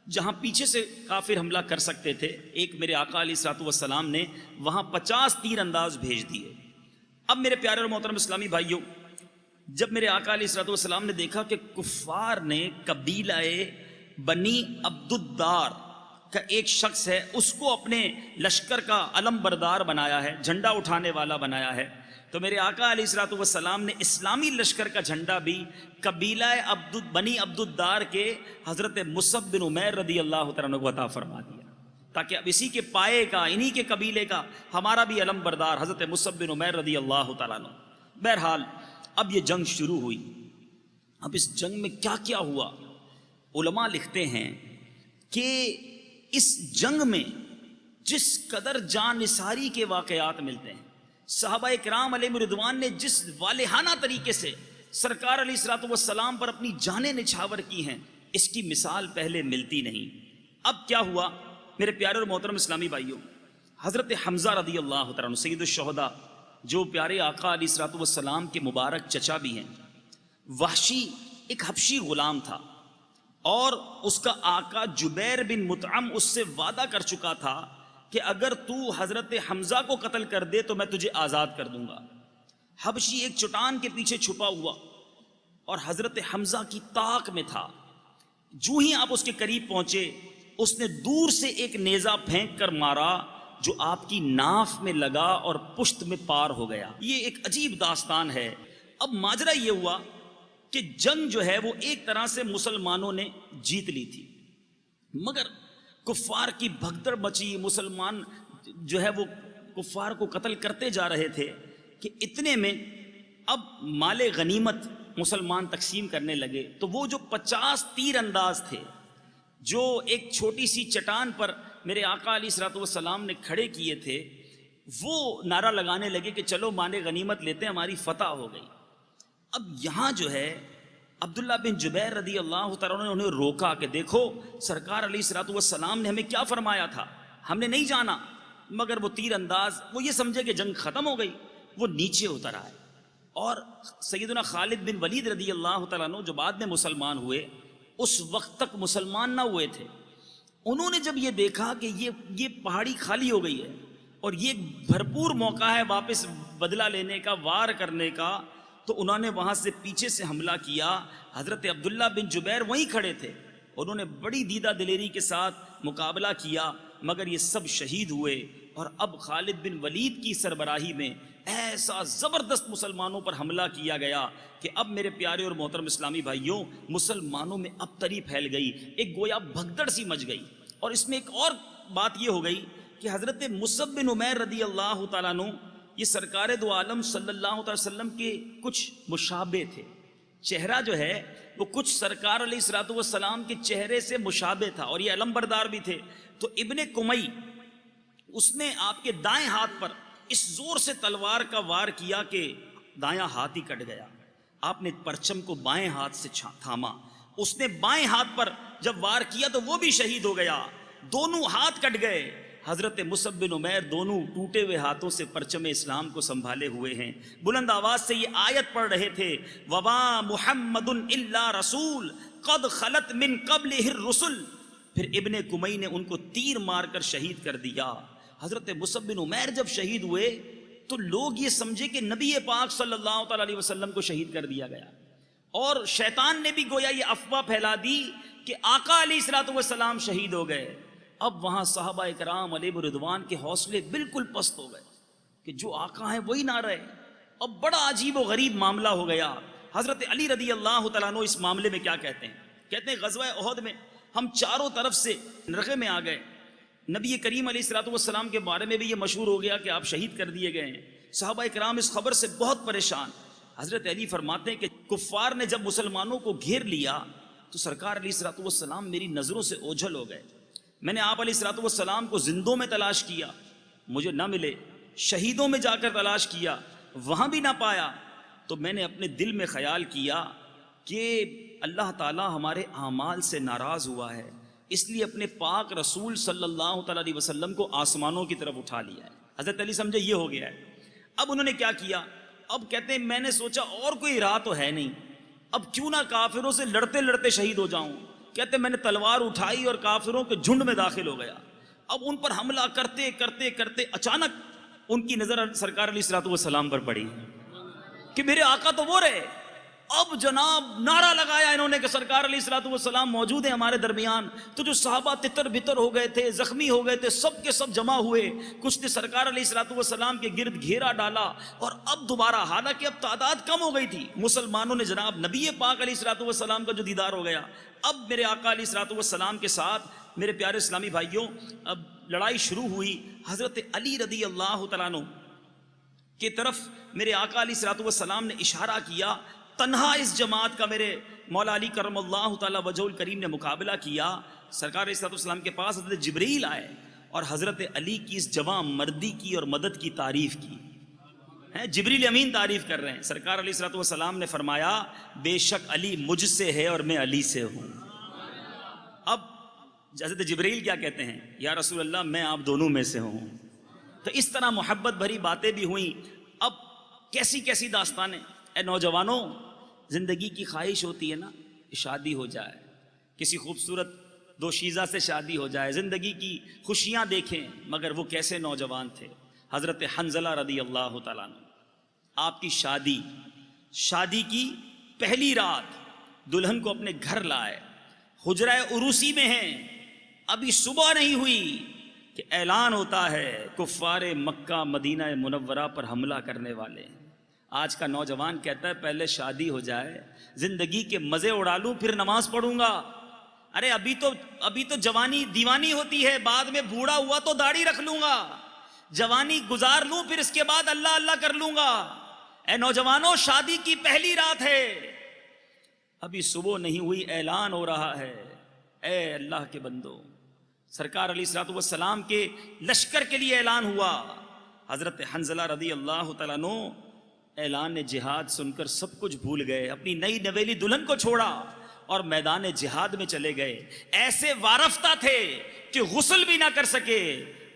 جہاں پیچھے سے کافر حملہ کر سکتے تھے. ایک میرے آقا علیہ الصلوۃ والسلام نے وہاں 50 تیر انداز بھیج دیے. اب میرے پیارے اور محترم اسلامی بھائیوں، جب میرے آقا علیہ الصلوۃ والسلام نے دیکھا کہ کفار نے قبیلہ بنی عبدالدار کا ایک شخص ہے، اس کو اپنے لشکر کا علم بردار بنایا ہے، جھنڈا اٹھانے والا بنایا ہے، تو میرے آقا علیہ الصلوۃ والسلام نے اسلامی لشکر کا جھنڈا بھی قبیلہ بنی عبدالدار کے حضرت مصعب بن عمیر رضی اللہ تعالیٰ عنہ کو عطا فرما دیا، تاکہ اب اسی کے پائے کا، انہی کے قبیلے کا ہمارا بھی علم بردار حضرت مصعب بن عمیر رضی اللہ تعالیٰ عنہ. بہرحال اب یہ جنگ شروع ہوئی. اب اس جنگ میں کیا کیا ہوا؟ علماء لکھتے ہیں کہ اس جنگ میں جس قدر جان نثاری کے واقعات ملتے ہیں، صحابہ کرام علیہ رضوان نے جس والہانہ طریقے سے سرکار علیہ الصلوۃ والسلام پر اپنی جانیں نچھاور کی ہیں، اس کی مثال پہلے ملتی نہیں. اب کیا ہوا میرے پیارے اور محترم اسلامی بھائیوں؟ حضرت حمزہ رضی اللہ تعالیٰ عنہ سید الشہداء، جو پیارے آقا علیہ الصلوۃ والسلام کے مبارک چچا بھی ہیں، وحشی ایک حبشی غلام تھا، اور اس کا آقا جبیر بن مطعم اس سے وعدہ کر چکا تھا کہ اگر تو حضرت حمزہ کو قتل کر دے تو میں تجھے آزاد کر دوں گا. حبشی ایک چٹان کے پیچھے چھپا ہوا اور حضرت حمزہ کی طاق میں تھا. جو ہی آپ اس کے قریب پہنچے، اس نے دور سے ایک نیزہ پھینک کر مارا جو آپ کی ناف میں لگا اور پشت میں پار ہو گیا. یہ ایک عجیب داستان ہے. اب ماجرا یہ ہوا کہ جنگ جو ہے وہ ایک طرح سے مسلمانوں نے جیت لی تھی، مگر کفار کی بھگدڑ مچی. مسلمان جو ہے وہ کفار کو قتل کرتے جا رہے تھے کہ اتنے میں اب مال غنیمت مسلمان تقسیم کرنے لگے. تو وہ جو 50 تیر انداز تھے جو ایک چھوٹی سی چٹان پر میرے آقا علیہ الصلوۃ والسلام نے کھڑے کیے تھے، وہ نعرہ لگانے لگے کہ چلو مال غنیمت لیتے ہیں، ہماری فتح ہو گئی. اب یہاں جو ہے عبداللہ بن جبیر رضی اللہ تعالیٰ عنہ نے انہیں روکا کہ دیکھو سرکار علیہ الصلوۃ والسلام نے ہمیں کیا فرمایا تھا، ہم نے نہیں جانا. مگر وہ تیر انداز وہ یہ سمجھے کہ جنگ ختم ہو گئی، وہ نیچے اتر آئے. اور سیدنا خالد بن ولید رضی اللہ تعالیٰ عنہ جو بعد میں مسلمان ہوئے، اس وقت تک مسلمان نہ ہوئے تھے، انہوں نے جب یہ دیکھا کہ یہ پہاڑی خالی ہو گئی ہے اور یہ بھرپور موقع ہے واپس بدلہ لینے کا، وار کرنے کا، تو انہوں نے وہاں سے پیچھے سے حملہ کیا. حضرت عبداللہ بن جبیر وہیں کھڑے تھے، انہوں نے بڑی دیدہ دلیری کے ساتھ مقابلہ کیا، مگر یہ سب شہید ہوئے. اور اب خالد بن ولید کی سربراہی میں ایسا زبردست مسلمانوں پر حملہ کیا گیا کہ اب میرے پیارے اور محترم اسلامی بھائیوں، مسلمانوں میں اب تری پھیل گئی، ایک گویا بھگدڑ سی مچ گئی. اور اس میں ایک اور بات یہ ہو گئی کہ حضرت مصعب بن عمیر رضی اللہ تعالیٰ عنہ یہ سرکار دو عالم صلی اللہ علیہ وسلم کے کچھ مشابہ تھے. چہرہ جو ہے وہ کچھ سرکار علیہ الصلوۃ والسلام کے چہرے سے مشابہ تھا، اور یہ علم بردار بھی تھے. تو ابن کمی اس نے آپ کے دائیں ہاتھ پر اس زور سے تلوار کا وار کیا کہ دایاں ہاتھ ہی کٹ گیا. آپ نے پرچم کو بائیں ہاتھ سے تھاما، اس نے بائیں ہاتھ پر جب وار کیا تو وہ بھی شہید ہو گیا، دونوں ہاتھ کٹ گئے. حضرت مصعب بن عمیر دونوں ٹوٹے ہوئے ہاتھوں سے پرچم اسلام کو سنبھالے ہوئے ہیں، بلند آواز سے یہ آیت پڑھ رہے تھے، وَمَا مُحَمَّدٌ إِلَّا رَسُولٌ قَدْ خَلَتْ مِن قَبْلِهِ الرُّسُلُ. پھر ابن کمی نے ان کو تیر مار کر شہید کر دیا. حضرت مصعب بن عمیر جب شہید ہوئے تو لوگ یہ سمجھے کہ نبی پاک صلی اللہ تعالیٰ علیہ وسلم کو شہید کر دیا گیا، اور شیطان نے بھی گویا یہ افواہ پھیلا دی کہ آقا علیہ الصلوۃ والسلام شہید ہو گئے. اب وہاں صحابہ کرام علیہ رضوان کے حوصلے بالکل پست ہو گئے کہ جو آقا ہیں وہی نہ رہے. اب بڑا عجیب و غریب معاملہ ہو گیا. حضرت علی رضی اللہ تعالیٰ عنہ اس معاملے میں کیا کہتے ہیں؟ کہتے ہیں غزوہ احد میں ہم چاروں طرف سے نرغے میں آ گئے. نبی کریم علیہ الصلوۃ والسلام کے بارے میں بھی یہ مشہور ہو گیا کہ آپ شہید کر دیے گئے ہیں. صحابہ کرام اس خبر سے بہت پریشان. حضرت علی فرماتے ہیں کہ کفار نے جب مسلمانوں کو گھیر لیا تو سرکار علیہ الصلوۃ والسلام میری نظروں سے اوجھل ہو گئے. میں نے آپ علیہ الصلوۃ والسلام کو زندوں میں تلاش کیا، مجھے نہ ملے. شہیدوں میں جا کر تلاش کیا، وہاں بھی نہ پایا. تو میں نے اپنے دل میں خیال کیا کہ اللہ تعالیٰ ہمارے اعمال سے ناراض ہوا ہے، اس لیے اپنے پاک رسول صلی اللہ تعالیٰ علیہ وسلم کو آسمانوں کی طرف اٹھا لیا ہے. حضرت علی سمجھے یہ ہو گیا ہے. اب انہوں نے کیا کیا؟ اب کہتے ہیں میں نے سوچا اور کوئی راہ تو ہے نہیں، اب کیوں نہ کافروں سے لڑتے لڑتے شہید ہو جاؤں. کہتے ہیں میں نے تلوار اٹھائی اور کافروں کے جھنڈ میں داخل ہو گیا. اب ان پر حملہ کرتے کرتے کرتے اچانک ان کی نظر سرکار علیہ الصلوۃ والسلام پر پڑی کہ میرے آقا تو وہ رہے. اب جناب نعرہ لگایا انہوں نے کہ سرکار علیہ الصلوۃ والسلام موجود ہیں ہمارے درمیان. تو جو صحابہ تتر بتر ہو گئے تھے، زخمی ہو گئے تھے، سب کے سب جمع ہوئے. کچھ نے سرکار علیہ الصلوۃ والسلام کے گرد گھیرا ڈالا. اور اب دوبارہ، حالانکہ اب تعداد کم ہو گئی تھی، مسلمانوں نے جناب نبی پاک علیہ الصلوۃ والسلام کا جو دیدار ہو گیا، اب میرے آقا علیہ الصلوۃ والسلام کے ساتھ میرے پیارے اسلامی بھائیوں اب لڑائی شروع ہوئی. حضرت علی رضی اللہ تعالیٰ عنہ کی طرف میرے آقا علیہ الصلوۃ والسلام نے اشارہ کیا. تنہا اس جماعت کا میرے مولا علی کرم اللہ تعالیٰ وجہ الکریم نے مقابلہ کیا. سرکار علیہ الصلوۃ والسلام کے پاس حضرت جبریل آئے اور حضرت علی کی اس جواں مردی کی اور مدد کی تعریف کی. جبریل امین تعریف کر رہے ہیں. سرکار علیہ الصلوۃ والسلام نے فرمایا بے شک علی مجھ سے ہے اور میں علی سے ہوں. اب حضرت جبریل کیا کہتے ہیں؟ یا رسول اللہ میں آپ دونوں میں سے ہوں. تو اس طرح محبت بھری باتیں بھی ہوئیں. اب کیسی کیسی داستانیں. اے نوجوانوں، زندگی کی خواہش ہوتی ہے نا شادی ہو جائے، کسی خوبصورت دوشیزہ سے شادی ہو جائے، زندگی کی خوشیاں دیکھیں. مگر وہ کیسے نوجوان تھے. حضرت حنظلہ رضی اللہ تعالیٰ عنہ، آپ کی شادی کی پہلی رات دلہن کو اپنے گھر لائے، حجرہ عروسی میں ہیں، ابھی صبح نہیں ہوئی کہ اعلان ہوتا ہے کفار مکہ مدینہ منورہ پر حملہ کرنے والے ہیں. آج کا نوجوان کہتا ہے پہلے شادی ہو جائے، زندگی کے مزے اڑا لوں پھر نماز پڑھوں گا. ارے ابھی تو جوانی دیوانی ہوتی ہے، بعد میں بوڑھا ہوا تو داڑھی رکھ لوں گا، جوانی گزار لوں پھر اس کے بعد اللہ اللہ کر لوں گا. اے نوجوانوں، شادی کی پہلی رات ہے، ابھی صبح نہیں ہوئی، اعلان ہو رہا ہے. اے اللہ کے بندو، سرکار علیہ الصلوۃ والسلام کے لشکر کے لیے اعلان ہوا. حضرت حنظلہ رضی اللہ تعالیٰ عنہ اعلان جہاد سن کر سب کچھ بھول گئے، اپنی نئی نویلی دلہن کو چھوڑا اور میدان جہاد میں چلے گئے. ایسے وارفتہ تھے کہ غسل بھی نہ کر سکے.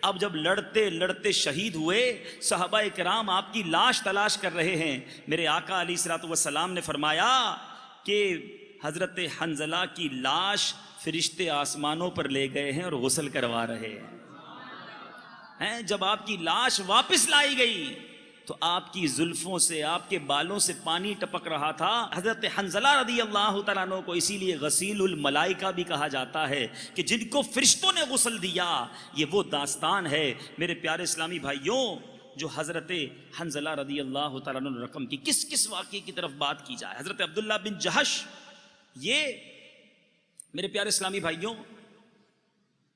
اب جب لڑتے لڑتے شہید ہوئے، صحابہ کرام آپ کی لاش تلاش کر رہے ہیں. میرے آقا علیہ الصلوۃ والسلام نے فرمایا کہ حضرت حنظلہ کی لاش فرشتے آسمانوں پر لے گئے ہیں اور غسل کروا رہے ہیں. جب آپ کی لاش واپس لائی گئی تو آپ کی زلفوں سے، آپ کے بالوں سے پانی ٹپک رہا تھا. حضرت حنظلہ رضی اللہ تعالیٰ عنہ کو اسی لیے غسیل الملائکہ بھی کہا جاتا ہے کہ جن کو فرشتوں نے غسل دیا. یہ وہ داستان ہے میرے پیارے اسلامی بھائیوں جو حضرت حنظلہ رضی اللہ تعالیٰ عنہ نے رقم کی. کس واقعے کی طرف بات کی جائے؟ حضرت عبداللہ بن جہش، یہ میرے پیارے اسلامی بھائیوں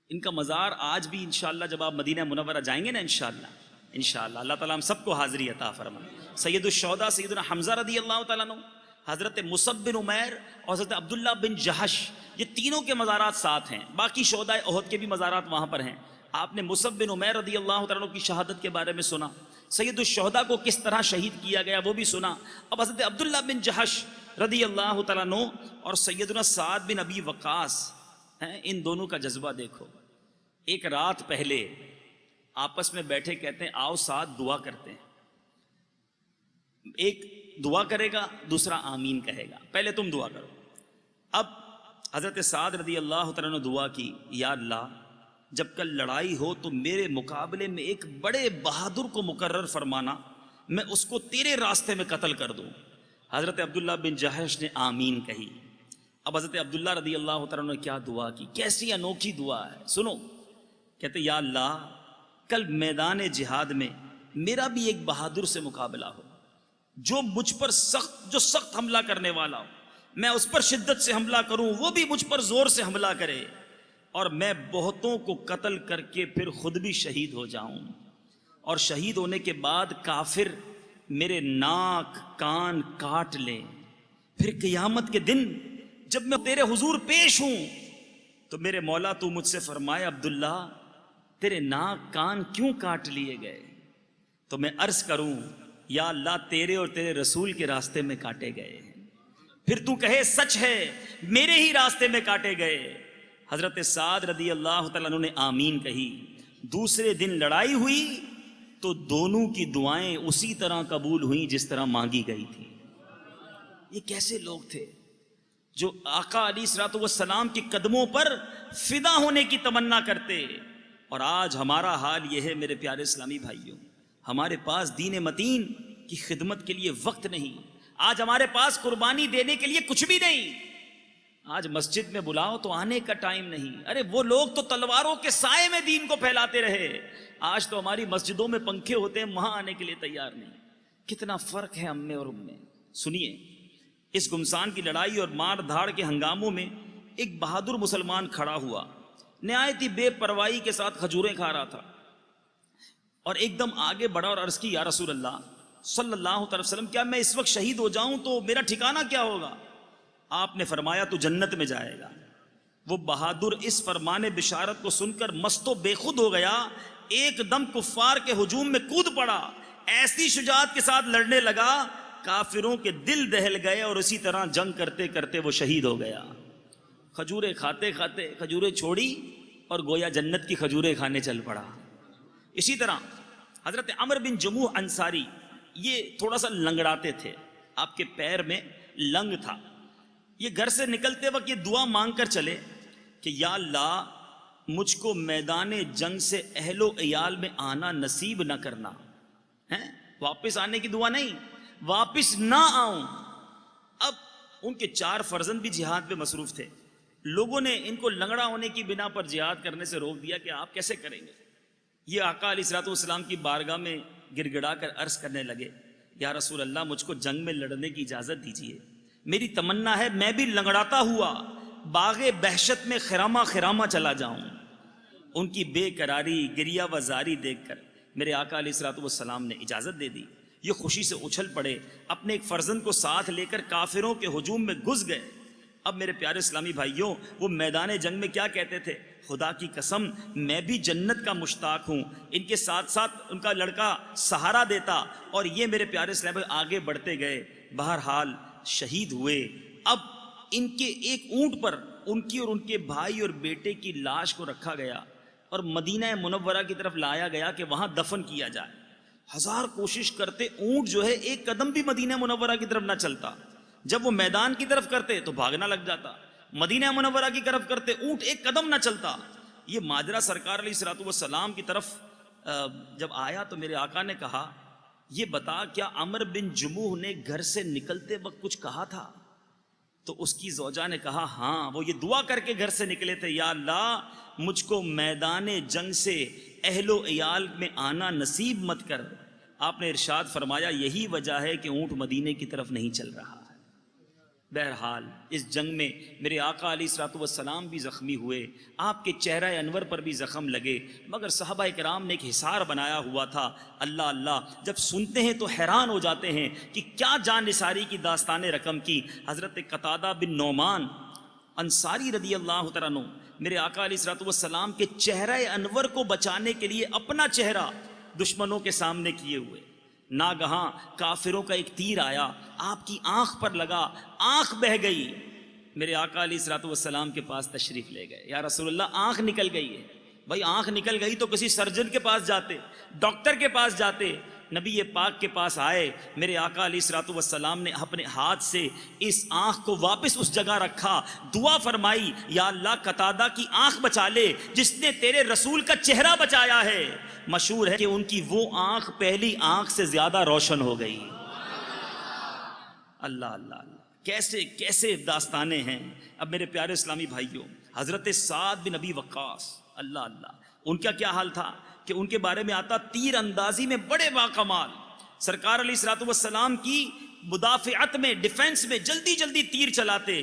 ان کا مزار آج بھی انشاءاللہ جب آپ مدینہ منورہ جائیں گے نا انشاءاللہ اللہ تعالیٰ ہم سب کو حاضری عطا فرمائے. سید الشہداء سیدنا حمزہ رضی اللہ تعالیٰ عنہ، حضرت مصعب بن عمیر اور حضرت عبداللہ بن جہش، یہ تینوں کے مزارات ساتھ ہیں. باقی شہداء احد کے بھی مزارات وہاں پر ہیں. آپ نے مصعب بن عمیر رضی اللہ تعالیٰ عنہ کی شہادت کے بارے میں سنا، سید الشہداء کو کس طرح شہید کیا گیا وہ بھی سنا. اب حضرت عبداللہ بن جہش رضی اللہ تعالیٰ عنہ اور سیدنا سعد بن ابی وقاص ہیں، ان دونوں کا جذبہ دیکھو. ایک رات پہلے آپس میں بیٹھے کہتے ہیں آؤ ساتھ دعا کرتے ہیں. ایک دعا کرے گا، دوسرا آمین کہے گا. پہلے تم دعا کرو. اب حضرت سعد رضی اللہ تعالیٰ نے دعا کی، یا اللہ جب کل لڑائی ہو تو میرے مقابلے میں ایک بڑے بہادر کو مقرر فرمانا، میں اس کو تیرے راستے میں قتل کر دوں. حضرت عبداللہ بن جہش نے آمین کہی. اب حضرت عبداللہ رضی اللہ تعالیٰ نے کیا دعا کی، کیسی انوکھی دعا ہے، سنو. کہتے یا اللہ کل میدان جہاد میں میرا بھی ایک بہادر سے مقابلہ ہو، جو مجھ پر سخت حملہ کرنے والا ہو، میں اس پر شدت سے حملہ کروں، وہ بھی مجھ پر زور سے حملہ کرے، اور میں بہتوں کو قتل کر کے پھر خود بھی شہید ہو جاؤں، اور شہید ہونے کے بعد کافر میرے ناک کان کاٹ لے. پھر قیامت کے دن جب میں تیرے حضور پیش ہوں تو میرے مولا تو مجھ سے فرمائے عبداللہ تیرے ناک کان کیوں کاٹ لیے گئے؟ تو میں عرض کروں یا اللہ تیرے اور تیرے رسول کے راستے میں کاٹے گئے ہیں. پھر تو کہے سچ ہے میرے ہی راستے میں کاٹے گئے. حضرت سعد رضی اللہ تعالیٰ عنہ نے آمین کہی. دوسرے دن لڑائی ہوئی تو دونوں کی دعائیں اسی طرح قبول ہوئیں جس طرح مانگی گئی تھی۔ یہ کیسے لوگ تھے جو آقا علیہ الصلوۃ والسلام کے قدموں پر فدا ہونے کی تمنا کرتے؟ اور آج ہمارا حال یہ ہے میرے پیارے اسلامی بھائیوں، ہمارے پاس دین متین کی خدمت کے لیے وقت نہیں، آج ہمارے پاس قربانی دینے کے لیے کچھ بھی نہیں۔ آج مسجد میں بلاؤ تو آنے کا ٹائم نہیں۔ ارے وہ لوگ تو تلواروں کے سائے میں دین کو پھیلاتے رہے، آج تو ہماری مسجدوں میں پنکھے ہوتے ہیں، وہاں آنے کے لیے تیار نہیں۔ کتنا فرق ہے ہم میں اور ان میں۔ سنیے، اس گمسان کی لڑائی اور مار دھاڑ کے ہنگاموں میں ایک بہادر مسلمان کھڑا ہوا، نہایت ہی بے پرواہی کے ساتھ کھجوریں کھا رہا تھا، اور ایک دم آگے بڑھا اور عرض کی، یا رسول اللہ صلی اللہ علیہ وسلم، کیا میں اس وقت شہید ہو جاؤں تو میرا ٹھکانہ کیا ہوگا؟ آپ نے فرمایا تو جنت میں جائے گا۔ وہ بہادر اس فرمان بشارت کو سن کر مست و بے خود ہو گیا، ایک دم کفار کے ہجوم میں کود پڑا، ایسی شجاعت کے ساتھ لڑنے لگا، کافروں کے دل دہل گئے، اور اسی طرح جنگ کرتے کرتے وہ شہید ہو گیا۔ کھجوریں کھاتے کھاتے کھجوریں چھوڑی اور گویا جنت کی کھجوریں کھانے چل پڑا۔ اسی طرح حضرت عمر بن جموح انصاری، یہ تھوڑا سا لنگڑاتے تھے، آپ کے پیر میں لنگ تھا۔ یہ گھر سے نکلتے وقت یہ دعا مانگ کر چلے کہ یا اللہ مجھ کو میدان جنگ سے اہل و عیال میں آنا نصیب نہ کرنا ہے۔ واپس آنے کی دعا نہیں، واپس نہ آؤں۔ اب ان کے 4 فرزند بھی جہاد میں مصروف تھے، لوگوں نے ان کو لنگڑا ہونے کی بنا پر جہاد کرنے سے روک دیا کہ آپ کیسے کریں گے۔ یہ آقا علیہ الصلوۃ والسلام کی بارگاہ میں گر گڑا کر عرض کرنے لگے، یا رسول اللہ مجھ کو جنگ میں لڑنے کی اجازت دیجیے، میری تمنا ہے میں بھی لنگڑاتا ہوا باغ بہشت میں خرامہ خرامہ چلا جاؤں۔ ان کی بے قراری گریہ و زاری دیکھ کر میرے آقا علیہ الصلوۃ والسلام نے اجازت دے دی۔ یہ خوشی سے اچھل پڑے، اپنے ایک فرزند کو ساتھ لے کر کافروں کے ہجوم میں گھس گئے۔ اب میرے پیارے اسلامی بھائیوں، وہ میدان جنگ میں کیا کہتے تھے؟ خدا کی قسم میں بھی جنت کا مشتاق ہوں، ان کے ساتھ ساتھ ان کا لڑکا سہارا دیتا۔ اور یہ میرے پیارے اسلامی بھائی آگے بڑھتے گئے، بہرحال شہید ہوئے۔ اب ان کے ایک اونٹ پر ان کی اور ان کے بھائی اور بیٹے کی لاش کو رکھا گیا اور مدینہ منورہ کی طرف لایا گیا کہ وہاں دفن کیا جائے۔ ہزار کوشش کرتے اونٹ جو ہے ایک قدم بھی مدینہ منورہ کی طرف نہ چلتا۔ جب وہ میدان کی طرف کرتے تو بھاگنا لگ جاتا، مدینہ منورہ کی طرف کرتے اونٹ ایک قدم نہ چلتا۔ یہ ماجرا سرکار علیہ الصلوۃ والسلام کی طرف جب آیا تو میرے آقا نے کہا، یہ بتا کیا عمر بن جموح نے گھر سے نکلتے وقت کچھ کہا تھا؟ تو اس کی زوجہ نے کہا ہاں، وہ یہ دعا کر کے گھر سے نکلے تھے، یا اللہ مجھ کو میدان جنگ سے اہل و عیال میں آنا نصیب مت کر۔ آپ نے ارشاد فرمایا یہی وجہ ہے کہ اونٹ مدینے کی طرف نہیں چل رہا ہے۔ بہرحال اس جنگ میں میرے آقا علیہ الصلوۃ والسلام بھی زخمی ہوئے، آپ کے چہرہ انور پر بھی زخم لگے، مگر صحابہ کرام نے ایک حصار بنایا ہوا تھا۔ اللہ اللہ جب سنتے ہیں تو حیران ہو جاتے ہیں کہ کیا جان نثاری کی داستان رقم کی۔ حضرت قتادہ بن نعمان انصاری رضی اللہ تعالیٰ عنہ میرے آقا علیہ الصلوۃ والسلام کے چہرہ انور کو بچانے کے لیے اپنا چہرہ دشمنوں کے سامنے کیے ہوئے، ناگہاں کافروں کا ایک تیر آیا، آپ کی آنکھ پر لگا، آنکھ بہہ گئی۔ میرے آقا علیہ الصلوۃ والسلام کے پاس تشریف لے گئے، یا رسول اللہ آنکھ نکل گئی ہے۔ بھائی آنکھ نکل گئی تو کسی سرجن کے پاس جاتے، ڈاکٹر کے پاس جاتے۔ نبی پاک کے پاس آئے، میرے آقا علیہ الصلوۃ والسلام نے اپنے ہاتھ سے اس آنکھ کو واپس اس جگہ رکھا، دعا فرمائی، یا اللہ قتادہ کی آنکھ بچا لے جس نے تیرے رسول کا چہرہ بچایا ہے۔ مشہور ہے کہ ان کی وہ آنکھ پہلی آنکھ سے زیادہ روشن ہو گئی۔ اللہ اللہ اللہ، کیسے کیسے داستانیں ہیں۔ اب میرے پیارے اسلامی بھائیوں، حضرت سعد بن ابی وقاص، اللہ اللہ، ان کا کیا حال تھا کہ ان کے بارے میں آتا تیر اندازی میں بڑے باکمال، سرکار علیہ الصلوۃ والسلام کی مدافعت میں، ڈیفنس میں جلدی جلدی تیر چلاتے۔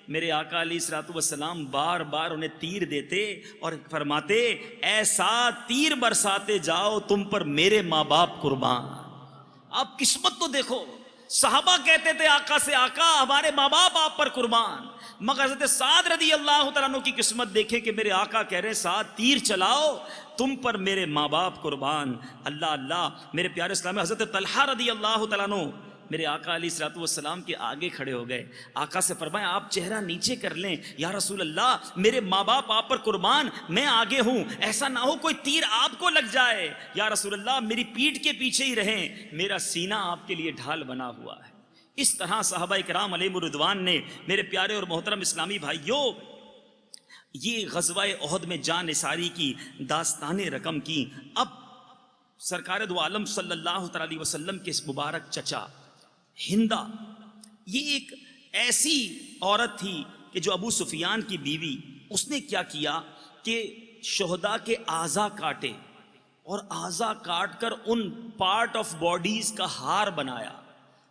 میرے آقا علیہ الصلوۃ والسلام بار بار انہیں تیر دیتے اور فرماتے، ایسا تیر برساتے جاؤ تم پر میرے ماں باپ قربان۔ آپ قسمت تو دیکھو، صحابہ کہتے تھے آقا سے، آقا ہمارے ماں باپ آپ پر قربان، مگر حضرت سعد رضی اللہ تعالیٰ عنہ کی قسمت دیکھیں کہ میرے آقا کہہ رہے سعد تیر چلاؤ تم پر میرے ماں باپ قربان۔ اللہ اللہ، میرے پیارے اسلام، حضرت طلحہ رضی اللہ تعالیٰ عنہ میرے آقا علیہ الصلوۃ والسلام کے آگے کھڑے ہو گئے. آقا سے فرمایا آپ چہرہ نیچے کر لیں. یا رسول اللہ میرے ماں باپ آپ پر قربان، میں آگے ہوں، ایسا نہ ہو کوئی تیر آپ کو لگ جائے. یا رسول اللہ میری پیٹھ کے پیچھے ہی رہیں، میرا سینہ آپ کے لیے ڈھال بنا ہوا ہے. اس طرح صحابہ کرام علیہم الرضوان نے میرے پیارے اور محترم اسلامی بھائیوں یہ غزوہ احد میں جان نثاری کی داستانیں رقم کی. اب سرکار دو عالم صلی اللہ تعالی علیہ وسلم کے اس مبارک چچا ہندا، یہ ایک ایسی عورت تھی کہ جو ابو سفیان کی بیوی، اس نے کیا کیا کہ شہداء کے اعضا کاٹے اور اعضا کاٹ کر ان پارٹ آف باڈیز کا ہار بنایا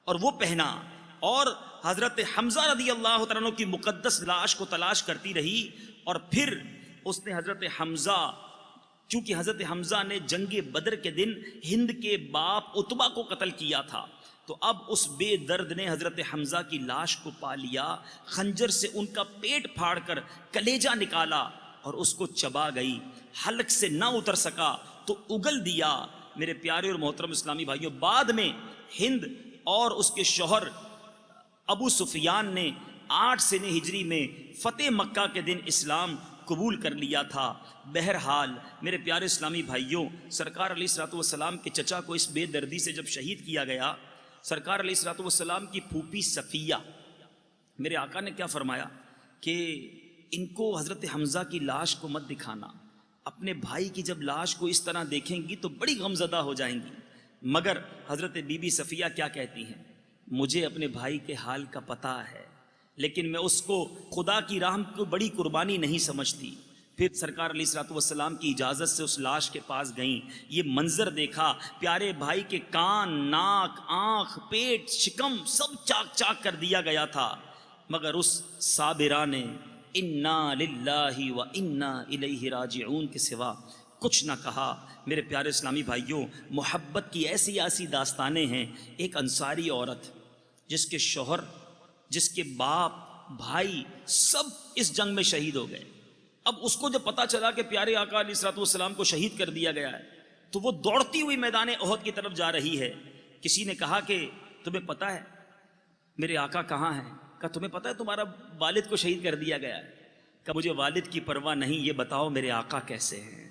اور وہ پہنا، اور حضرت حمزہ رضی اللہ تعالیٰ عنہ کی مقدس لاش کو تلاش کرتی رہی. اور پھر اس نے حضرت حمزہ، چونکہ حضرت حمزہ نے جنگ بدر کے دن ہند کے باپ عتبہ کو قتل کیا تھا، تو اب اس بے درد نے حضرت حمزہ کی لاش کو پا لیا، خنجر سے ان کا پیٹ پھاڑ کر کلیجہ نکالا اور اس کو چبا گئی. حلق سے نہ اتر سکا تو اگل دیا. میرے پیارے اور محترم اسلامی بھائیوں، بعد میں ہند اور اس کے شوہر ابو سفیان نے 8 سنہ ہجری میں فتح مکہ کے دن اسلام قبول کر لیا تھا. بہرحال میرے پیارے اسلامی بھائیوں، سرکار علیہ الصلوۃ والسلام کے چچا کو اس بے دردی سے جب شہید کیا گیا، سرکار علیہ الصلوۃ والسلام کی پھوپھی صفیہ، میرے آقا نے کیا فرمایا کہ ان کو حضرت حمزہ کی لاش کو مت دکھانا، اپنے بھائی کی جب لاش کو اس طرح دیکھیں گی تو بڑی غمزدہ ہو جائیں گی. مگر حضرت بی بی صفیہ کیا کہتی ہیں، مجھے اپنے بھائی کے حال کا پتہ ہے، لیکن میں اس کو خدا کی راہ کو بڑی قربانی نہیں سمجھتی. پھر سرکار علیہ الصلوۃ والسلام کی اجازت سے اس لاش کے پاس گئیں، یہ منظر دیکھا، پیارے بھائی کے کان، ناک، آنکھ، پیٹ، شکم سب چاک چاک کر دیا گیا تھا. مگر اس صابرہ نے انا للہ و انا الیہ راجعون کے سوا کچھ نہ کہا. میرے پیارے اسلامی بھائیوں، محبت کی ایسی ایسی داستانیں ہیں. ایک انصاری عورت جس کے شوہر، جس کے باپ، بھائی سب اس جنگ میں شہید ہو گئے. اب اس کو جب پتا چلا کہ پیارے آقا علیہ الصلوۃ والسلام کو شہید کر دیا گیا ہے تو وہ دوڑتی ہوئی میدان احد کی طرف جا رہی ہے. کسی نے کہا کہ تمہیں پتا ہے میرے آقا کہاں ہیں؟ کہا تمہیں پتا ہے تمہارا والد کو شہید کر دیا گیا ہے؟ کہا مجھے والد کی پرواہ نہیں، یہ بتاؤ میرے آقا کیسے ہیں؟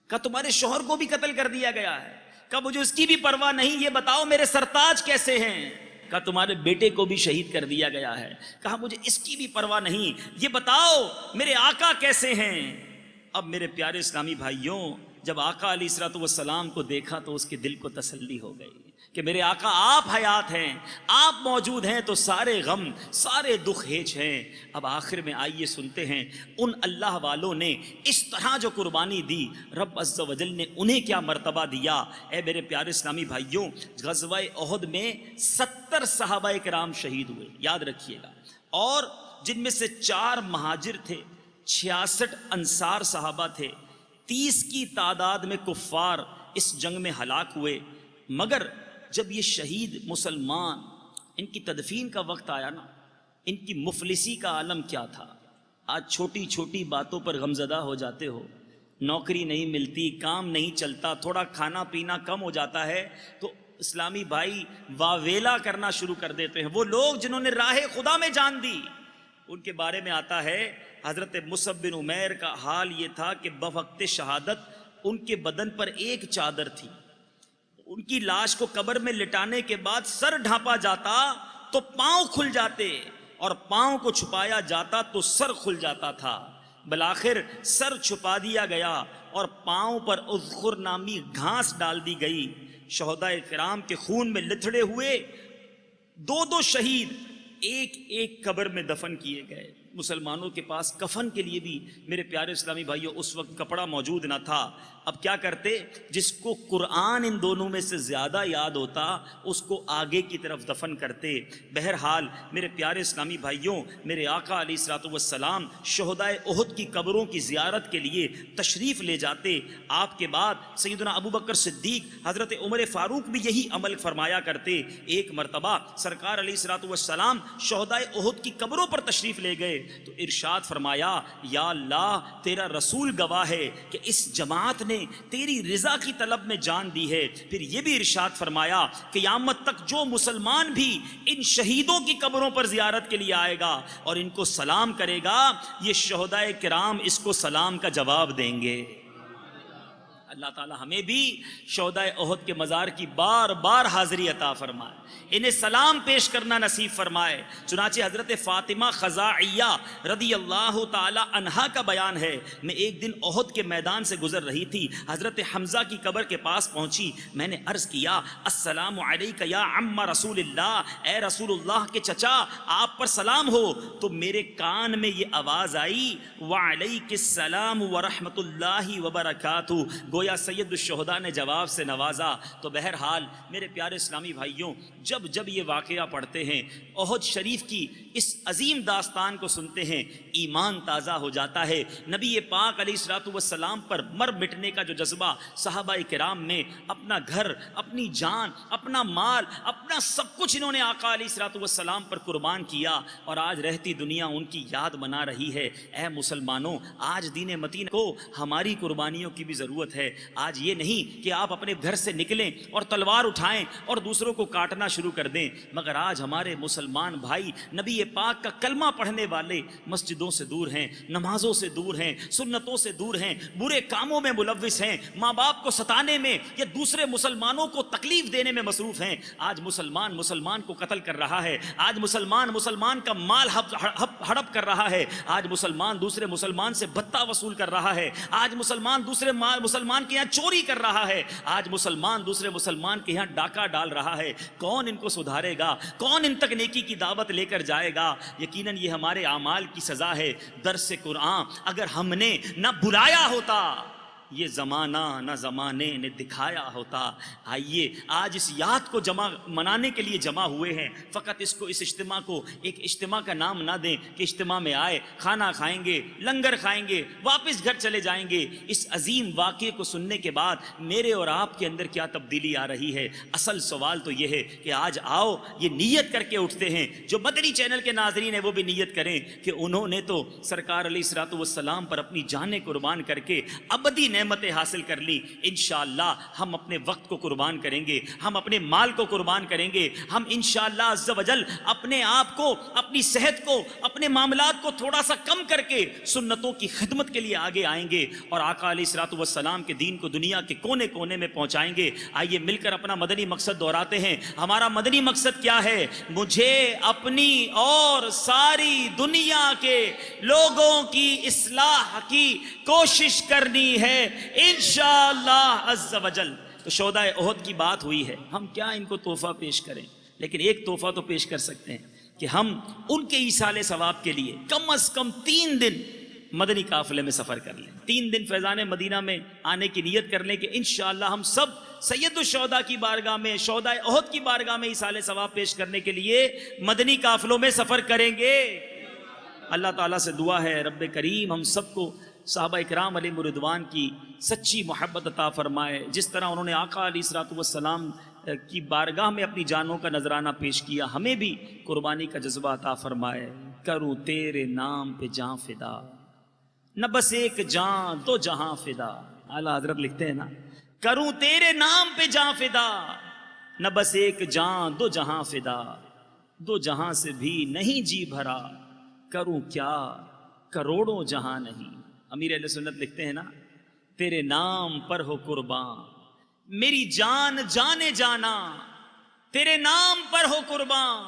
کہا تمہارے شوہر کو بھی قتل کر دیا گیا ہے. کہا مجھے اس کی بھی پرواہ نہیں، یہ بتاؤ میرے سرتاج کیسے ہیں؟ کہا تمہارے بیٹے کو بھی شہید کر دیا گیا ہے. کہا مجھے اس کی بھی پرواہ نہیں، یہ بتاؤ میرے آقا کیسے ہیں؟ اب میرے پیارے اسلامی بھائیوں، جب آقا علیہ الصلوۃ والسلام کو دیکھا تو اس کے دل کو تسلی ہو گئی کہ میرے آقا آپ حیات ہیں، آپ موجود ہیں تو سارے غم، سارے دکھ ہیچ ہیں. اب آخر میں آئیے سنتے ہیں ان اللہ والوں نے اس طرح جو قربانی دی، رب عز و جل نے انہیں کیا مرتبہ دیا. اے میرے پیارے اسلامی بھائیوں، غزوہ احد میں 70 صحابہ کرام شہید ہوئے، یاد رکھیے گا، اور جن میں سے 4 مہاجر تھے، 66 انصار صحابہ تھے، 30 کی تعداد میں کفار اس جنگ میں ہلاک ہوئے. مگر جب یہ شہید مسلمان ان کی تدفین کا وقت آیا نا، ان کی مفلسی کا عالم کیا تھا. آج چھوٹی چھوٹی باتوں پر غمزدہ ہو جاتے ہو، نوکری نہیں ملتی، کام نہیں چلتا، تھوڑا کھانا پینا کم ہو جاتا ہے تو اسلامی بھائی واویلا کرنا شروع کر دیتے ہیں. وہ لوگ جنہوں نے راہ خدا میں جان دی، ان کے بارے میں آتا ہے حضرت مصعب بن عمیر کا حال یہ تھا کہ بوقت شہادت ان کے بدن پر ایک چادر تھی. ان کی لاش کو قبر میں لٹانے کے بعد سر ڈھانپا جاتا تو پاؤں کھل جاتے، اور پاؤں کو چھپایا جاتا تو سر کھل جاتا تھا. بالآخر سر چھپا دیا گیا اور پاؤں پر اذخر نامی گھاس ڈال دی گئی. شہداء کرام کے خون میں لتھڑے ہوئے 2 شہید ایک ایک قبر میں دفن کیے گئے. مسلمانوں کے پاس کفن کے لیے بھی میرے پیارے اسلامی بھائیوں اس وقت کپڑا موجود نہ تھا. اب کیا کرتے؟ جس کو قرآن ان دونوں میں سے زیادہ یاد ہوتا اس کو آگے کی طرف دفن کرتے. بہرحال میرے پیارے اسلامی بھائیوں، میرے آقا علیہ الصلوۃ والسلام شہداء احد کی قبروں کی زیارت کے لیے تشریف لے جاتے. آپ کے بعد سیدنا ابو بکر صدیق، حضرت عمر فاروق بھی یہی عمل فرمایا کرتے. ایک مرتبہ سرکار علیہ الصلوۃ والسلام شہداء احد کی قبروں پر تشریف لے گئے تو ارشاد فرمایا یا اللہ تیرا رسول گواہ ہے کہ اس جماعت نے تیری رضا کی طلب میں جان دی ہے۔ پھر یہ بھی ارشاد فرمایا قیامت تک جو مسلمان بھی ان شہیدوں کی قبروں پر زیارت کے لیے آئے گا اور ان کو سلام کرے گا، یہ شہدائے کرام اس کو سلام کا جواب دیں گے۔ اللہ تعالی ہمیں بھی شہدائے احد کے مزار کی بار بار حاضری عطا فرمائے، انہیں سلام پیش کرنا نصیب فرمائے۔ چنانچہ حضرت فاطمہ خزاعیہ رضی اللہ تعالی عنہا کا بیان ہے، میں ایک دن احد کے میدان سے گزر رہی تھی، حضرت حمزہ کی قبر کے پاس پہنچی، میں نے عرض کیا السلام علیک یا عم رسول اللہ، اے رسول اللہ کے چچا آپ پر سلام ہو۔ تو میرے کان میں یہ آواز آئی وعلیک السلام ورحمۃ اللہ وبرکاتہ، گویا سید الشہداء نے جواب سے نوازا۔ تو بہرحال میرے پیارے اسلامی بھائیوں، جب یہ واقعہ پڑھتے ہیں، احد شریف کی اس عظیم داستان کو سنتے ہیں، ایمان تازہ ہو جاتا ہے۔ نبی پاک علیہ الصلوۃ والسلام پر مر مٹنے کا جو جذبہ صحابہ کرام میں، اپنا گھر، اپنی جان، اپنا مال، اپنا سب کچھ انہوں نے آقا علیہ الصلوۃ والسلام پر قربان کیا، اور آج رہتی دنیا ان کی یاد منا رہی ہے۔ اے مسلمانوں، آج دین متین کو ہماری قربانیوں کی بھی ضرورت ہے۔ آج یہ نہیں کہ آپ اپنے گھر سے نکلیں اور تلوار اٹھائیں اور دوسروں کو کاٹنا شروع کر دیں، مگر آج ہمارے مسلمان بھائی نبی پاک کا کلمہ پڑھنے والے مسجدوں سے دور ہیں، نمازوں سے دور ہیں، سنتوں سے دور ہیں، برے کاموں میں ملوث ہیں، ماں باپ کو ستانے میں یا دوسرے مسلمانوں کو تکلیف دینے میں مصروف ہیں۔ آج مسلمان کو قتل کر رہا ہے، آج مسلمان کا مال ہڑپ کر رہا ہے، آج مسلمان دوسرے مسلمان سے بھتہ وصول کر رہا ہے، آج مسلمان دوسرے مسلمان کے یہاں چوری کر رہا ہے، آج مسلمان دوسرے مسلمان کے یہاں ڈاکہ ڈال رہا ہے۔ کون ان کو سدھارے گا؟ کون ان تک نیکی کی دعوت لے کر جائے گا؟ یقیناً یہ ہمارے اعمال کی سزا ہے۔ درس قرآن اگر ہم نے نہ بلایا ہوتا، یہ زمانہ نہ زمانے نے دکھایا ہوتا۔ آئیے آج اس یاد کو منانے کے لیے جمع ہوئے ہیں، فقط اس اجتماع کو ایک اجتماع کا نام نہ دیں کہ اجتماع میں آئے، کھانا کھائیں گے، لنگر کھائیں گے، واپس گھر چلے جائیں گے۔ اس عظیم واقعے کو سننے کے بعد میرے اور آپ کے اندر کیا تبدیلی آ رہی ہے؟ اصل سوال تو یہ ہے کہ آج آؤ یہ نیت کر کے اٹھتے ہیں، جو مدنی چینل کے ناظرین ہیں وہ بھی نیت کریں کہ انہوں نے تو سرکار علیہ الصلوۃ والسلام پر اپنی جانیں قربان کر کے ابدی نعمتیں حاصل کر لی۔ انشاءاللہ ہم اپنے وقت کو قربان کریں گے، ہم اپنے مال کو قربان کریں گے، ہم انشاءاللہ عز و جل اپنے آپ کو، اپنی صحت کو، اپنے معاملات کو تھوڑا سا کم کر کے سنتوں کی خدمت کے لیے آگے آئیں گے اور آقا علیہ الصلوۃ والسلام کے دین کو دنیا کے کونے کونے میں پہنچائیں گے۔ آئیے مل کر اپنا مدنی مقصد دہراتے ہیں۔ ہمارا مدنی مقصد کیا ہے؟ مجھے اپنی اور ساری دنیا کے لوگوں کی اصلاح کی کوشش کرنی ہے انشاءاللہ عز و جل۔ تو شہدائے احد کی بات ہوئی ہے، ہم کیا ان کو تحفہ پیش کریں؟ لیکن ایک تحفہ تو پیش کر سکتے ہیں کہ ہم ان کے ایصال ثواب کے لیے کم از کم 3 دن مدنی قافلے میں سفر کر لیں، 3 دن فیضان مدینہ میں آنے کی نیت کر لیں کہ انشاءاللہ ہم سب سید الشہداء کی بارگاہ میں، شہدائے احد کی بارگاہ میں ایصال ثواب پیش کرنے کے لیے مدنی قافلوں میں سفر کریں گے۔ اللہ تعالیٰ سے دعا ہے رب کریم ہم سب کو صحابہ اکرام علیہم رضوان کی سچی محبت عطا فرمائے، جس طرح انہوں نے آقا علیہ الصلوۃ والسلام کی بارگاہ میں اپنی جانوں کا نذرانہ پیش کیا، ہمیں بھی قربانی کا جذبہ عطا فرمائے۔ کروں تیرے نام پہ جاں فدا، نہ بس ایک جاں دو جہاں فدا۔ اعلیٰ حضرت لکھتے ہیں نا، کروں تیرے نام پہ جاں فدا، نہ بس ایک جاں دو جہاں فدا، 2 جہاں سے بھی نہیں جی بھرا، کروں کیا کروڑوں جہاں نہیں۔ امیر اہل سنت لکھتے ہیں نا، تیرے نام پر ہو قربان میری جان جانے جانا، تیرے نام پر ہو قربان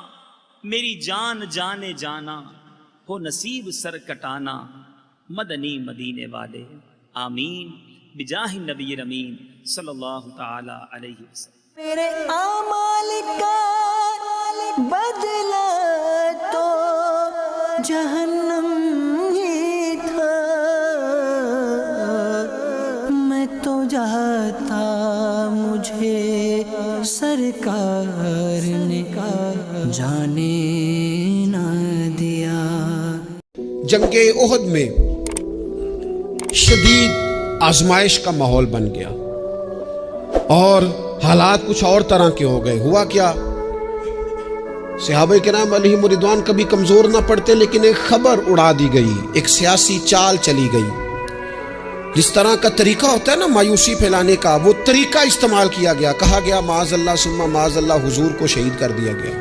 میری جان جانے جانا، ہو نصیب سر کٹانا مدنی مدینے والے، آمین بجاہ النبی الامین صلی اللہ تعالی علیہ وسلم۔ میرے اعمال کا بدلہ تو جہنم ہی تھا، میں تو جاتا مجھے سرکار نے جانے نہ دیا۔ جنگ احد میں شدید آزمائش کا ماحول بن گیا اور حالات کچھ اور طرح کے ہو گئے۔ ہوا کیا صحابہ کرام علیہم رضوان کبھی کمزور نہ پڑتے، لیکن ایک خبر اڑا دی گئی، ایک سیاسی چال چلی گئی. جس طرح کا طریقہ ہوتا ہے نا مایوسی پھیلانے کا، وہ طریقہ استعمال کیا گیا. کہا گیا معاذ اللہ ثم معاذ اللہ حضور کو شہید کر دیا گیا.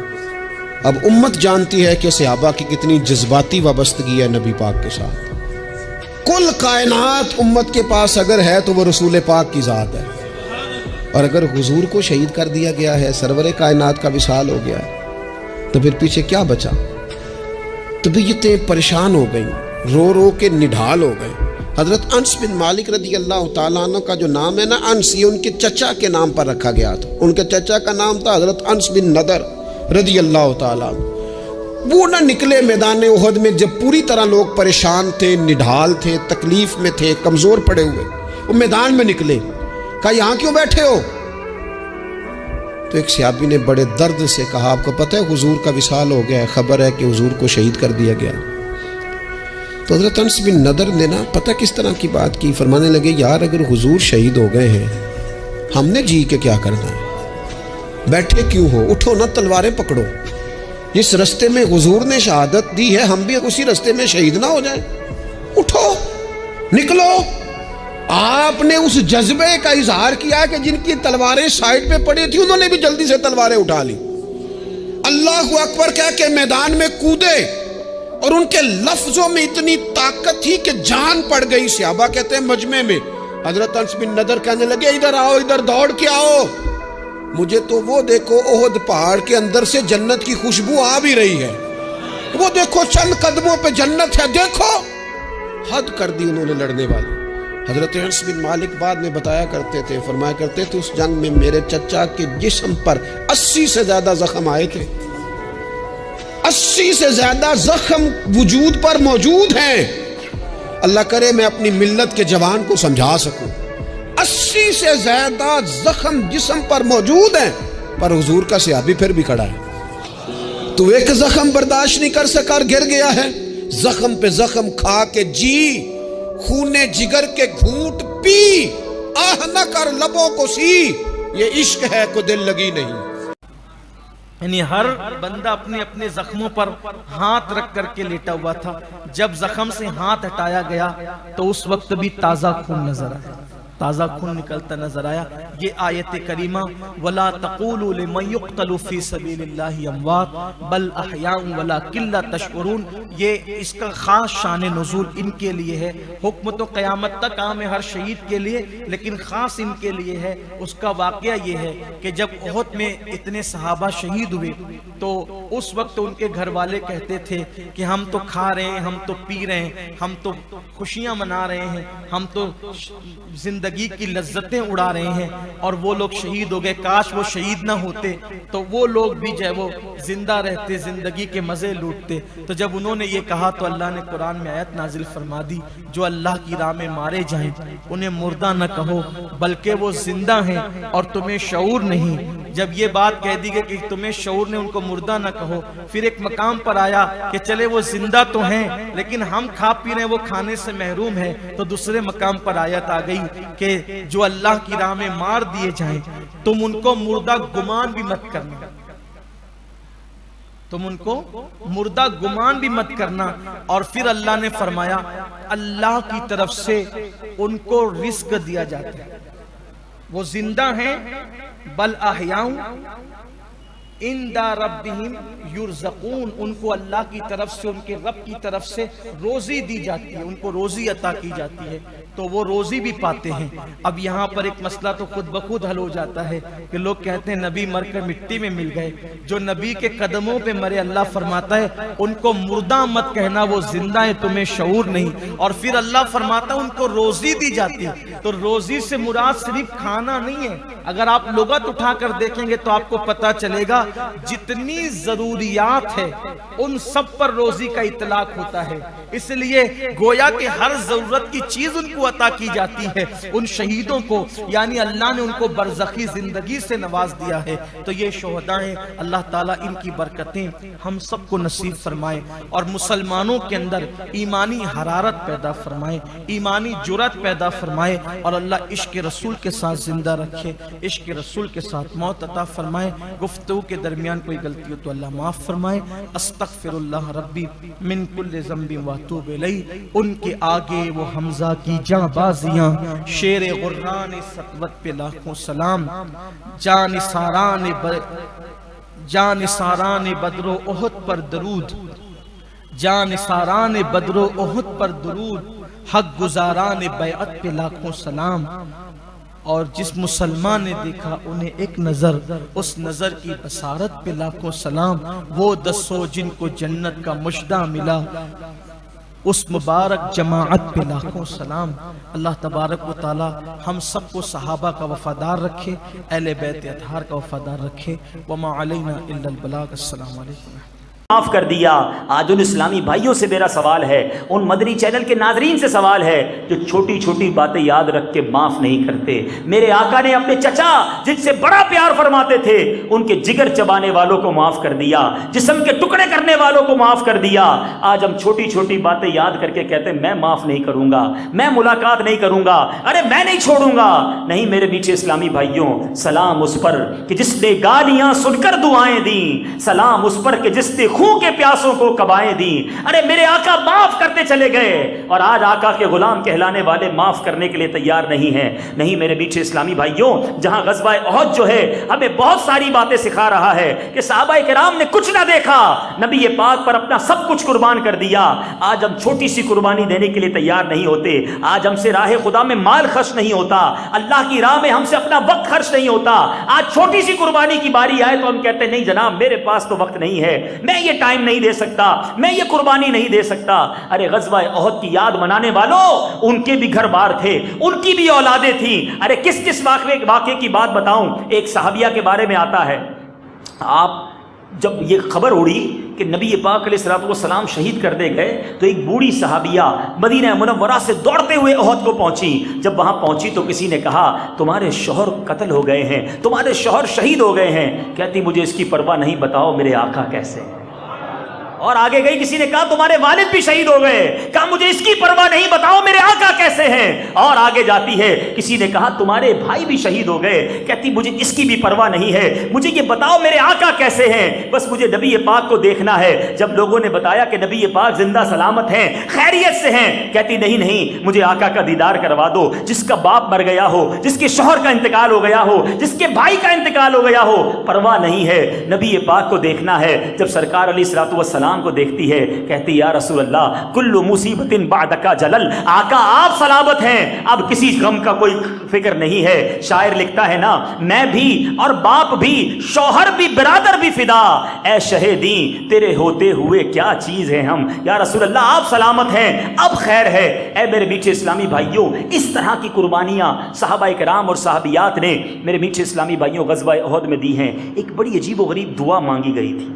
اب امت جانتی ہے کہ صحابہ کی کتنی جذباتی وابستگی ہے نبی پاک کے ساتھ. کل کائنات امت کے پاس اگر ہے تو وہ رسول پاک کی ذات ہے، اور اگر حضور کو شہید کر دیا گیا ہے، سرور کائنات کا وصال ہو گیا ہے، تو پھر پیچھے کیا بچا؟ طبیعتیں پریشان ہو گئیں، رو رو کے نڈھال ہو گئے. حضرت انس بن مالک رضی اللہ تعالیٰ عنہ کا جو نام ہے نا انس، یہ ان کے چچا کے نام پر رکھا گیا تھا. ان کے چچا کا نام تھا حضرت انس بن نضر رضی اللہ تعالیٰ عنہ. وہ نہ نکلے میدان احد میں جب پوری طرح لوگ پریشان تھے، نڈھال تھے، تکلیف میں تھے، کمزور پڑے ہوئے. وہ میدان میں نکلے، کہا یہاں کیوں بیٹھے ہو؟ تو ایک صحابی نے بڑے درد سے کہا آپ کو پتہ ہے حضور کا وصال ہو گیا ہے، خبر ہے کہ حضور کو شہید کر دیا گیا. تو حضرت انس بن نضر نے نا پتہ کس طرح کی بات کی، فرمانے لگے یار اگر حضور شہید ہو گئے ہیں ہم نے جی کے کیا کرنا ہے؟ بیٹھے کیوں ہو؟ اٹھو نا، تلواریں پکڑو. جس رستے میں حضور نے شہادت دی ہے ہم بھی اسی رستے میں شہید نہ ہو جائیں. اٹھو، نکلو. آپ نے اس جذبے کا اظہار کیا کہ جن کی تلواریں سائڈ پہ پڑی تھی انہوں نے بھی جلدی سے تلواریں اٹھا لی. اللہ اکبر کہہ کے میدان میں کودے، اور ان کے لفظوں میں اتنی طاقت تھی کہ جان پڑ گئی. صحابہ کہتے ہیں مجمع میں حضرت انس بن نضر کہنے لگے ادھر آؤ، ادھر دوڑ کے آؤ، مجھے تو وہ دیکھو احد پہاڑ کے اندر سے جنت کی خوشبو آ بھی رہی ہے، وہ دیکھو چند قدموں پہ جنت ہے، دیکھو. حد کر دی انہوں نے لڑنے والی. حضرت انس بن مالک بعد میں بتایا کرتے تھے، فرمایا کرتے تھے اس جنگ میں میرے چچا کے جسم پر 80 سے زیادہ زخم آئے تھے. 80 سے زیادہ زخم وجود پر موجود ہیں. اللہ کرے میں اپنی ملت کے جوان کو سمجھا سکوں. 80 سے زیادہ زخم جسم پر موجود ہیں، پر حضور کا صحابی پھر بھی کھڑا ہے. تو ایک زخم برداشت نہیں کر سکا اور گر گیا ہے. زخم پہ زخم کھا کے جی، خونے جگر کے گھونٹ پی، آہ نہ کر لبوں کو سی، یہ عشق ہے کو دل لگی نہیں. یعنی ہر بندہ اپنے اپنے زخموں پر ہاتھ رکھ کر کے لیٹا ہوا تھا. جب زخم سے ہاتھ ہٹایا گیا تو اس وقت بھی تازہ خون نظر آیا، تازہ خون نکلتا نظر آیا. یہ آیت کریمہ وَلَا تَقُولُوا لِمَنْ يُقْتَلُ فِي سَبِيلِ اللَّهِ أَمْوَاتٌ بَلْ أَحْيَاءٌ وَلَكِنْ لَا تَشْعُرُونَ. یہ اس کا خاص شان نزول ان کے لیے ہے. حکم تو قیامت تک عام ہے ہر شہید کے لیے، لیکن خاص ان کے لیے ہے. اس کا واقعہ یہ ہے کہ جب احد میں اتنے صحابہ شہید ہوئے تو اس وقت ان کے گھر والے کہتے تھے کہ ہم تو کھا رہے ہیں، ہم تو پی رہے ہیں، ہم تو خوشیاں منا رہے ہیں، ہم تو زندگی کی لذتیں اڑا رہے ہیں، اور وہ لوگ شہید ہو گئے. کاش وہ شہید نہ ہوتے تو وہ لوگ بھی جو ہے وہ زندہ رہتے، زندگی کے مزے لوٹتے. تو جب انہوں نے یہ کہا تو اللہ نے قرآن میں آیت نازل فرما دی جو اللہ کی راہ میں مارے جائیں انہیں مردہ نہ کہو بلکہ وہ زندہ ہیں اور تمہیں شعور نہیں. جب یہ بات کہہ دی گئی کہ تمہیں شعور نے ان کو مردہ نہ کہو، پھر ایک مقام پر آیا کہ چلے وہ زندہ تو ہیں لیکن ہم کھا پی رہے ہیں، وہ کھانے سے محروم ہیں. تو دوسرے مقام پر آیت آ گئی کہ جو اللہ کی راہ میں مار دیے جائیں تم ان کو مردہ گمان بھی مت کرنا، تم ان کو مردہ گمان بھی مت کرنا. اور پھر اللہ نے فرمایا اللہ کی طرف سے ان کو رزق دیا جاتا ہے، وہ زندہ ہیں بل احیاء عند ربہم یرزقون. ان کو اللہ کی طرف سے، ان کے رب کی طرف سے روزی دی جاتی ہے، ان کو روزی عطا کی جاتی ہے تو وہ روزی بھی پاتے ہیں. اب یہاں پر ایک مسئلہ تو خود بخود حل ہو جاتا ہے کہ لوگ کہتے ہیں نبی مر کر مٹی میں مل گئے. جو نبی کے قدموں پہ مرے اللہ فرماتا ہے ان کو مردہ مت کہنا، وہ زندہ ہیں تمہیں شعور نہیں. اور پھر اللہ فرماتا ہے ان کو روزی دی جاتی ہے. تو روزی سے مراد صرف کھانا نہیں ہے. اگر آپ لغت اٹھا کر دیکھیں گے تو آپ کو پتہ چلے گا جتنی ضروریات ہے ان سب پر روزی کا اطلاق ہوتا ہے. اس لیے گویا کہ ہر ضرورت کی چیز ان کو عطا کی جاتی ہے. ان شہیدوں کو یعنی اللہ نے ان کو برزخی زندگی سے نواز دیا ہے. تو یہ شہداء ہیں، اللہ تعالیٰ ان کی برکتیں ہم سب کو نصیب فرمائے اور مسلمانوں کے اندر ایمانی حرارت پیدا فرمائے، ایمانی جرات پیدا فرمائے، اور اللہ عشق رسول کے ساتھ زندہ رکھے، عشق رسول کے ساتھ موت عطا فرمائے. گفتگو کے کے درمیان کوئی غلطی ہو تو اللہ معاف فرمائے. استغفر اللہ ربی من کل ذنب واتوب الیہ. ان کے آگے وہ حمزہ کی جاں بازیاں، شیر غران سطوت پہ لاکھوں سلام. جان ساران بدر و احد پر درود، جان ساران بدر و احد پر درود، حق گزاران بیعت پہ لاکھوں سلام. اور جس مسلمان نے دیکھا انہیں ایک نظر، اس نظر کی بصارت پہ لاکھوں سلام. وہ دسو جن کو جنت کا مژدہ ملا، اس مبارک جماعت پہ لاکھوں سلام. اللہ تبارک و تعالی ہم سب کو صحابہ کا وفادار رکھے، اہل بیت اطہار کا وفادار رکھے. وما علینا الا البلاغ. السلام علیکم. معاف کر دیا. آج ان اسلامی بھائیوں سے میرا سوال ہے، ان مدنی چینل کے ناظرین سے سوال ہے جو چھوٹی چھوٹی باتیں یاد رکھ کے معاف نہیں کرتے. میرے آقا نے اپنے چچا جن سے بڑا پیار فرماتے تھے ان کے جگر چبانے والوں کو معاف کر دیا، جسم کے ٹکڑے کرنے والوں کو معاف کر دیا. آج ہم چھوٹی چھوٹی باتیں یاد کر کے کہتے ہیں میں معاف نہیں کروں گا، میں ملاقات نہیں کروں گا، ارے میں نہیں چھوڑوں گا. نہیں میرے میٹھے اسلامی بھائیوں، سلام اس پر کہ جس نے گالیاں سن کر دعائیں دیں، سلام اس پر کہ جس نے خون کے پیاسوں کو کبائیں دیں. ارے میرے آقا معاف کرتے چلے گئے اور آج آقا کے غلام کہلانے والے معاف کرنے کے لیے تیار نہیں ہیں. نہیں میرے میٹھے اسلامی بھائیوں، جہاں غزوہ احد جو ہے ہمیں بہت ساری باتیں سکھا رہا ہے کہ صحابہ کرام نے کچھ نہ دیکھا، نبی پاک پر اپنا سب کچھ قربان کر دیا. آج ہم چھوٹی سی قربانی دینے کے لیے تیار نہیں ہوتے. آج ہم سے راہ خدا میں مال خرچ نہیں ہوتا، اللہ کی راہ میں ہم سے اپنا وقت خرچ نہیں ہوتا. آج چھوٹی سی قربانی کی باری آئے تو ہم کہتے ہیں نہیں جناب میرے پاس تو وقت نہیں ہے، میں یہ ٹائم نہیں دے سکتا، میں یہ قربانی نہیں دے سکتا. ارے غزوہ احد کی یاد منانے والوں، ان کے بھی گھر بار تھے، ان کی بھی اولادیں تھیں. ارے کس کس واقعے کی بات بتاؤں. ایک صحابیہ کے بارے میں آتا ہے، آپ جب یہ خبر اڑی کہ نبی پاک علیہ الصلوۃ والسلام شہید کر دے گئے تو ایک بوڑھی صحابیہ مدینہ منورہ سے دوڑتے ہوئے احد کو پہنچی. جب وہاں پہنچی تو کسی نے کہا تمہارے شوہر قتل ہو گئے ہیں، تمہارے شوہر شہید ہو گئے ہیں. کہتی مجھے اس کی پرواہ نہیں، بتاؤ میرے آقا کیسے. اور آگے گئی، کسی نے کہا تمہارے والد بھی شہید ہو گئے، کہا مجھے اس کی پرواہ نہیں، بتاؤ میرے آقا کیسے ہیں. اور آگے جاتی ہے، کسی نے کہا تمہارے بھائی بھی شہید ہو گئے، کہتی مجھے اس کی بھی پرواہ نہیں ہے، مجھے یہ بتاؤ میرے آقا کیسے ہیں، بس مجھے نبی پاک کو دیکھنا ہے. جب لوگوں نے بتایا کہ نبی پاک زندہ سلامت ہیں، خیریت سے ہیں، کہتی نہیں نہیں مجھے آقا کا دیدار کروا دو. جس کا باپ مر گیا ہو، جس کے شوہر کا انتقال ہو گیا ہو، جس کے بھائی کا انتقال ہو گیا ہو، پرواہ نہیں ہے، نبی پاک کو دیکھنا ہے. جب سرکار علیہ الصلوۃ والسلام کو دیکھتی ہے، کہتی یا رسول اللہ کل مصیبت بعدک جلل، آقا آپ سلامت ہیں، اب کسی غم کا کوئی فکر نہیں ہے. شاعر لکھتا ہے نا، میں بھی اور باپ بھی، شوہر بھی، برادر بھی فدا، اے شہیدیں تیرے ہوتے ہوئے کیا چیز ہے ہم. یا رسول اللہ آپ سلامت ہیں، اب خیر ہے. اے میرے میٹھے اسلامی بھائیوں، اس طرح کی قربانیاں صحابہ کرام اور صحابیات نے میرے میٹھے اسلامی بھائیوں غزوہ احد میں دی ہیں. ایک بڑی عجیب و غریب دعا مانگی گئی تھی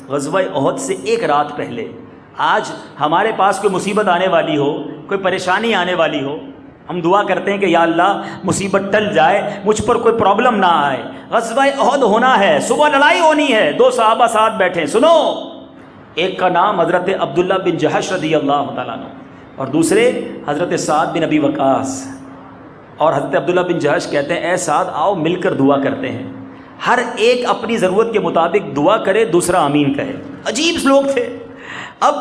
غزوہ احد سے ایک رات پہلے. آج ہمارے پاس کوئی مصیبت آنے والی ہو، کوئی پریشانی آنے والی ہو، ہم دعا کرتے ہیں کہ یا اللہ مصیبت ٹل جائے، مجھ پر کوئی پرابلم نہ آئے. غزوہ احد ہونا ہے، صبح لڑائی ہونی ہے. دو صحابہ ساتھ بیٹھے، سنو، ایک کا نام حضرت عبداللہ بن جہش رضی اللہ تعالیٰ عنہ اور دوسرے حضرت سعد بن ابی وقاص. اور حضرت عبداللہ بن جہش کہتے ہیں اے سعد آؤ مل کر دعا کرتے ہیں. ہر ایک اپنی ضرورت کے مطابق دعا کرے، دوسرا آمین کہے. عجیب لوگ تھے. اب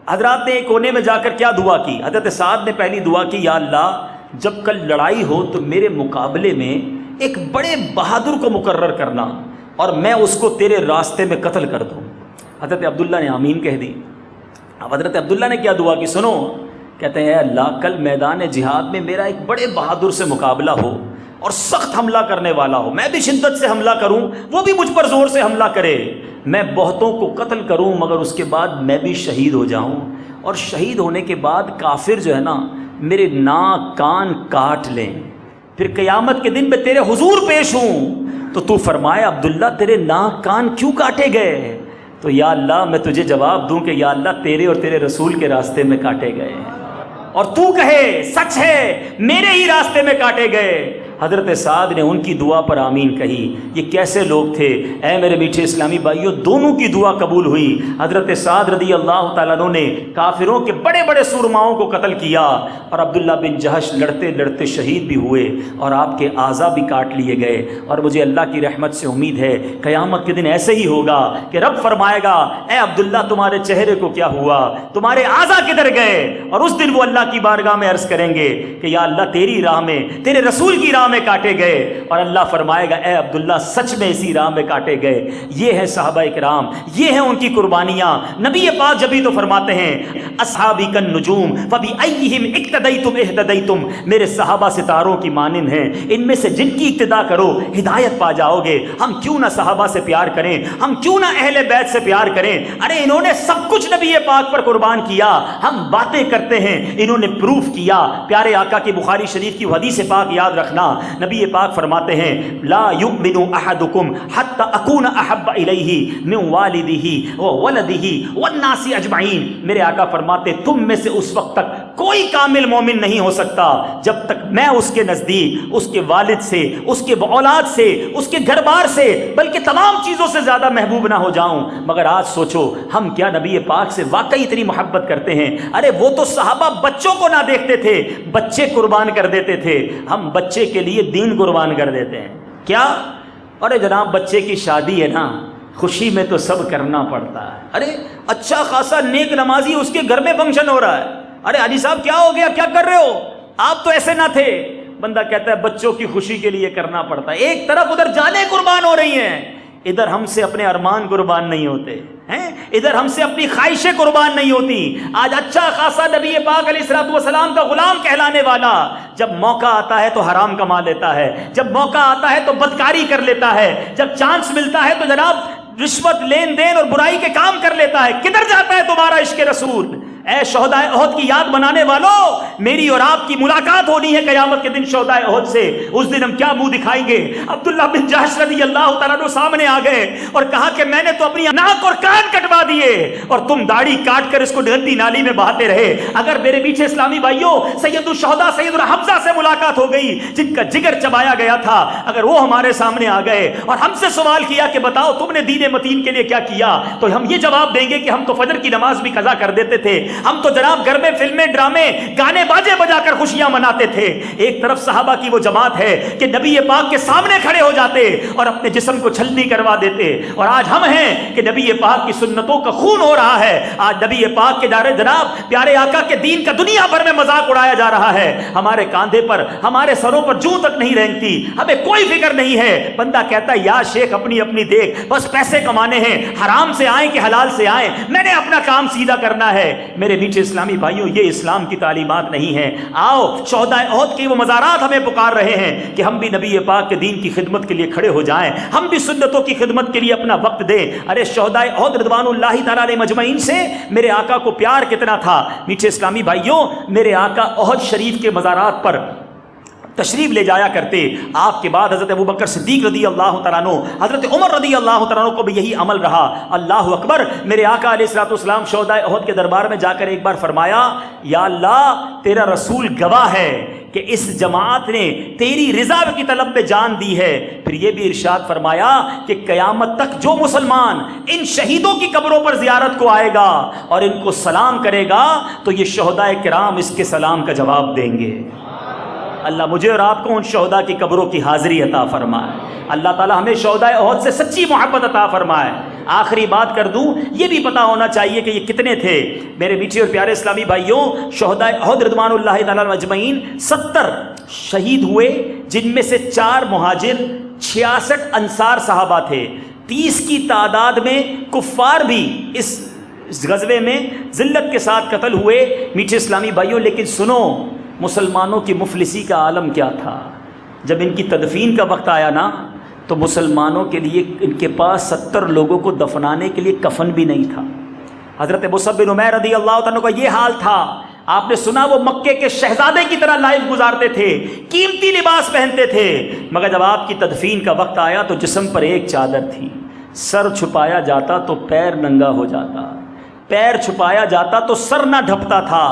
حضرات نے ایک کونے میں جا کر کیا دعا کی؟ حضرت سعد نے پہلی دعا کی یا اللہ جب کل لڑائی ہو تو میرے مقابلے میں ایک بڑے بہادر کو مقرر کرنا اور میں اس کو تیرے راستے میں قتل کر دوں. حضرت عبداللہ نے آمین کہہ دی. اب حضرت عبداللہ نے کیا دعا کی سنو، کہتے ہیں اے اللہ کل میدان جہاد میں میرا ایک بڑے بہادر سے مقابلہ ہو اور سخت حملہ کرنے والا ہو، میں بھی شدت سے حملہ کروں، وہ بھی مجھ پر زور سے حملہ کرے، میں بہتوں کو قتل کروں مگر اس کے بعد میں بھی شہید ہو جاؤں، اور شہید ہونے کے بعد کافر جو ہے نا میرے ناک کان کاٹ لیں، پھر قیامت کے دن میں تیرے حضور پیش ہوں تو فرمایا عبداللہ تیرے ناک کان کیوں کاٹے گئے؟ تو یا اللہ میں تجھے جواب دوں کہ یا اللہ تیرے اور تیرے رسول کے راستے میں کاٹے گئے ہیں، اور تو کہے سچ ہے میرے ہی راستے میں کاٹے گئے. حضرت سعد نے ان کی دعا پر آمین کہی۔ یہ کیسے لوگ تھے اے میرے میٹھے اسلامی بھائیوں، دونوں کی دعا قبول ہوئی۔ حضرت سعد رضی اللہ تعالیٰ عنہ نے کافروں کے بڑے بڑے سورماؤں کو قتل کیا، اور عبداللہ بن جہش لڑتے لڑتے شہید بھی ہوئے اور آپ کے اعضاء بھی کاٹ لیے گئے۔ اور مجھے اللہ کی رحمت سے امید ہے قیامت کے دن ایسے ہی ہوگا کہ رب فرمائے گا اے عبداللہ تمہارے چہرے کو کیا ہوا، تمہارے اعضاء کدھر گئے؟ اور اس دن وہ اللہ کی بارگاہ میں عرض کریں گے کہ یا اللہ تیری راہ میں، تیرے رسول کی راہ میں کاٹے گئے، اور اللہ فرمائے گا اے عبداللہ سچ میں اسی راہ میں کاٹے گئے۔ یہ ہے صحابہ کرام، یہ ہیں ان کی قربانیاں۔ نبی پاک جبھی تو فرماتے ہیں اصحابی کالنجوم فبأیہم اقتدیتم اہتدیتم، میرے صحابہ ستاروں کی مانند ہیں، ان میں سے جن کی اقتدا کرو ہدایت پا جاؤ گے۔ ہم کیوں نہ صحابہ سے پیار کریں، ہم کیوں نہ اہل بیت سے پیار کریں؟ ارے انہوں نے سب کچھ نبی پاک پر قربان کیا، ہم باتیں کرتے ہیں، انہوں نے پروف کیا۔ پیارے آقا کی بخاری شریف کی حدیث پاک یاد رکھنا، نبی پاک فرماتے ہیں لا یؤمن احدکم حتی اکون احب الیہ من والدہ وولدہ والناس اجمعین، میرے آقا فرماتے تم میں سے اس وقت تک کوئی کامل مومن نہیں ہو سکتا جب تک میں اس کے نزدیک اس کے والد سے، اس کے اولاد سے، اس کے گھر بار سے، بلکہ تمام چیزوں سے زیادہ محبوب نہ ہو جاؤں۔ مگر آج سوچو ہم کیا نبی پاک سے واقعی اتنی محبت کرتے ہیں؟ ارے وہ تو صحابہ بچوں کو نہ دیکھتے تھے، بچے قربان کر دیتے تھے، ہم بچے کے لیے دین قربان کر دیتے ہیں کیا؟ ارے جناب بچے کی شادی ہے نا، خوشی میں تو سب کرنا پڑتا ہے۔ ارے اچھا خاصا نیک نمازی اس کے گھر میں فنکشن ہو رہا ہے، ارے حاجی صاحب کیا ہو گیا، کیا کر رہے ہو؟ آپ تو ایسے نہ تھے۔ بندہ کہتا ہے بچوں کی خوشی کے لیے کرنا پڑتا ہے۔ ایک طرف ادھر جانیں قربان ہو رہی ہیں، ادھر ہم سے اپنے ارمان قربان نہیں ہوتے ہیں، ادھر ہم سے اپنی خواہشیں قربان نہیں ہوتی۔ آج اچھا خاصا نبی پاک علیہ الصلوۃ والسلام کا غلام کہلانے والا جب موقع آتا ہے تو حرام کما لیتا ہے، جب موقع آتا ہے تو بدکاری کر لیتا ہے، جب چانس ملتا ہے تو جناب رشوت لین دین اور برائی کے کام کر لیتا ہے۔ کدھر جاتا ہے تمہارا عشق رسول؟ اے شہدائے احد کی یاد بنانے والوں، میری اور آپ کی ملاقات ہونی ہے قیامت کے دن شہدائے احد سے۔ اس دن ہم کیا منہ دکھائیں گے؟ عبداللہ بن جہش رضی اللہ تعالیٰ عنہ سامنے آ گئے اور کہا کہ میں نے تو اپنی ناک اور کان کٹوا دیے اور تم داڑھی کاٹ کر اس کو گندی نالی میں بہاتے رہے۔ اگر میرے پیچھے اسلامی بھائیوں سید الشہداء سید الحمزہ سے ملاقات ہو گئی جن کا جگر چبایا گیا تھا، اگر وہ ہمارے سامنے آ گئے اور ہم سے سوال کیا کہ بتاؤ تم نے دین متین کے لیے کیا کیا، تو ہم یہ جواب دیں گے کہ ہم تو فجر کی نماز بھی قضا کر دیتے تھے، ہم تو جناب گھر میں فلمیں ڈرامے گانے باجے بجا کر خوشیاں مناتے تھے۔ ایک طرف صحابہ کی وہ جماعت ہے کہ نبی پاک کے سامنے کھڑے ہو جاتے اور اپنے جسم کو چھلنی کروا دیتے، اور آج ہم ہیں کہ نبی پاک کی سنتوں کا خون ہو رہا ہے، آج نبی پاک کے جناب پیارے آقا کے دین کا دنیا بھر میں مذاق اڑایا جا رہا ہے، ہمارے کاندھے پر ہمارے سروں پر جوں تک نہیں رینگتی، ہمیں کوئی فکر نہیں ہے۔ بندہ کہتا ہے یا شیخ اپنی اپنی دیکھ، بس پیسے کمانے ہیں، حرام سے آئیں کہ حلال سے آئیں، میں نے اپنا کام سیدھا کرنا ہے۔ میرے میٹھے اسلامی بھائیوں یہ اسلام کی تعلیمات نہیں ہیں۔ آؤ شہدائے احد کی وہ مزارات ہمیں پکار رہے ہیں کہ ہم بھی نبی پاک کے دین کی خدمت کے لیے کھڑے ہو جائیں، ہم بھی سنتوں کی خدمت کے لیے اپنا وقت دیں۔ ارے شہدائے احد رضوان اللہ تعالیٰ علیہ مجمعین سے میرے آقا کو پیار کتنا تھا۔ میٹھے اسلامی بھائیوں میرے آقا احد شریف کے مزارات پر تشریف لے جایا کرتے۔ آپ کے بعد حضرت ابوبکر صدیق رضی اللہ تعالیٰ عنہ، حضرت عمر رضی اللہ تعالیٰ عنہ کو بھی یہی عمل رہا۔ اللہ اکبر۔ میرے آقا علیہ الصلوۃ والسلام شہدائے احد کے دربار میں جا کر ایک بار فرمایا یا اللہ تیرا رسول گواہ ہے کہ اس جماعت نے تیری رضا کی طلب میں جان دی ہے۔ پھر یہ بھی ارشاد فرمایا کہ قیامت تک جو مسلمان ان شہیدوں کی قبروں پر زیارت کو آئے گا اور ان کو سلام کرے گا تو یہ شہدائے کرام اس کے سلام کا جواب دیں گے۔ اللہ مجھے اور آپ کو ان شہداء کی قبروں کی حاضری عطا فرمائے۔ اللہ تعالی ہمیں شہدائے احد سے سچی محبت عطا فرمائے۔ آخری بات کر دوں، یہ بھی پتہ ہونا چاہیے کہ یہ کتنے تھے۔ میرے میٹھے اور پیارے اسلامی بھائیوں شہدائے احد رضوان اللہ تعالیٰ مجمعین 70 شہید ہوئے، جن میں سے 4 مہاجر، 66 انصار صحابہ تھے۔ 30 کی تعداد میں کفار بھی اس غزوے میں ذلت کے ساتھ قتل ہوئے۔ میٹھے اسلامی بھائیوں لیکن سنو مسلمانوں کی مفلسی کا عالم کیا تھا۔ جب ان کی تدفین کا وقت آیا نا تو مسلمانوں کے لیے ان کے پاس 70 لوگوں کو دفنانے کے لیے کفن بھی نہیں تھا۔ حضرت مصعب بن عمیر رضی اللہ تعالیٰ کا یہ حال تھا۔ آپ نے سنا وہ مکے کے شہزادے کی طرح لائف گزارتے تھے، قیمتی لباس پہنتے تھے، مگر جب آپ کی تدفین کا وقت آیا تو جسم پر ایک چادر تھی، سر چھپایا جاتا تو پیر ننگا ہو جاتا، پیر چھپایا جاتا تو سر نہ ڈھپتا تھا۔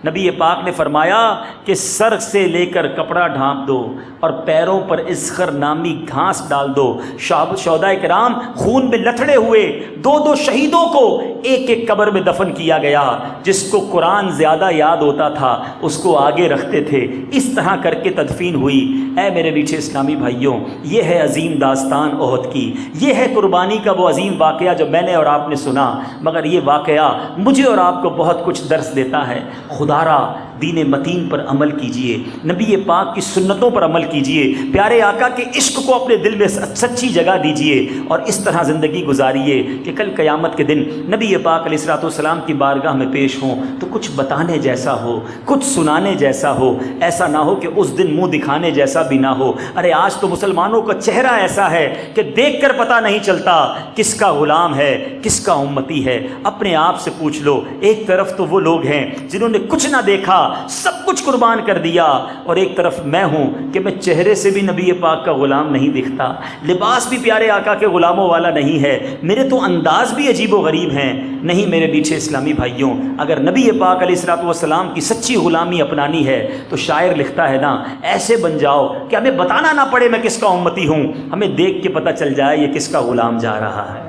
نبی پاک نے فرمایا کہ سر سے لے کر کپڑا ڈھانپ دو اور پیروں پر اسخر نامی گھاس ڈال دو۔ شہداء کرام خون میں لتھڑے ہوئے 2 شہیدوں کو ایک ایک قبر میں دفن کیا گیا۔ جس کو قرآن زیادہ یاد ہوتا تھا اس کو آگے رکھتے تھے، اس طرح کر کے تدفین ہوئی۔ اے میرے میٹھے اسلامی بھائیوں، یہ ہے عظیم داستان احد کی، یہ ہے قربانی کا وہ عظیم واقعہ جو میں نے اور آپ نے سنا، مگر یہ واقعہ مجھے اور آپ کو بہت کچھ درس دیتا ہے۔ خدا را دین متین پر عمل کیجئے، نبی پاک کی سنتوں پر عمل کیجئے، پیارے آقا کے عشق کو اپنے دل میں سچی جگہ دیجئے اور اس طرح زندگی گزاریے کہ کل قیامت کے دن نبی پاک علیہ الصلوۃ والسلام کی بارگاہ میں پیش ہوں تو کچھ بتانے جیسا ہو، کچھ سنانے جیسا ہو، ایسا نہ ہو کہ اس دن منہ دکھانے جیسا بھی نہ ہو۔ ارے آج تو مسلمانوں کا چہرہ ایسا ہے کہ دیکھ کر پتہ نہیں چلتا کس کا غلام ہے کس کا امتی ہے۔ اپنے آپ سے پوچھ لو، ایک طرف تو وہ لوگ ہیں جنہوں نے کچھ نہ دیکھا، سب کچھ قربان کر دیا، اور ایک طرف میں ہوں کہ میں چہرے سے بھی نبی پاک کا غلام نہیں دکھتا، لباس بھی پیارے آقا کے غلاموں والا نہیں ہے، میرے تو انداز بھی عجیب و غریب ہیں۔ نہیں میرے میٹھے اسلامی بھائیوں، اگر نبی پاک علیہ الصلوۃ والسلام کی سچی غلامی اپنانی ہے تو شاعر لکھتا ہے نا، ایسے بن جاؤ کہ ہمیں بتانا نہ پڑے میں کس کا امتی ہوں، ہمیں دیکھ کے پتہ چل جائے یہ کس کا غلام جا رہا ہے۔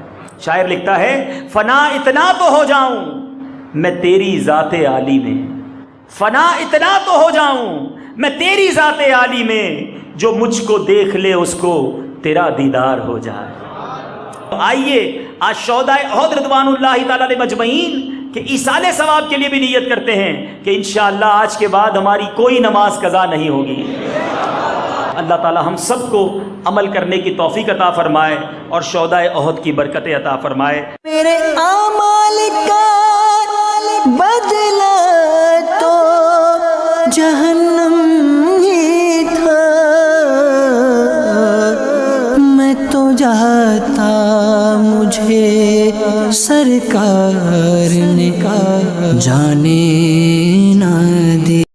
شاعر لکھتا ہے فنا اتنا تو ہو جاؤں میں تیری ذات عالی میں، فنا اتنا تو ہو جاؤں میں تیری ذات عالی میں، جو مجھ کو دیکھ لے اس کو تیرا دیدار ہو جائے۔ آئیے آج شہداء احد رضوان اللہ تعالی علیہ مجمعین کہ ایصال ثواب کے لیے بھی نیت کرتے ہیں کہ انشاءاللہ آج کے بعد ہماری کوئی نماز قضا نہیں ہوگی۔ اللہ تعالی ہم سب کو عمل کرنے کی توفیق عطا فرمائے اور شہداء احد کی برکتیں عطا فرمائے۔ میرے اعمال کا بدلہ تو جہنم ہی تھا، میں تو جاتا مجھے سرکار نے جانے نہ دیا۔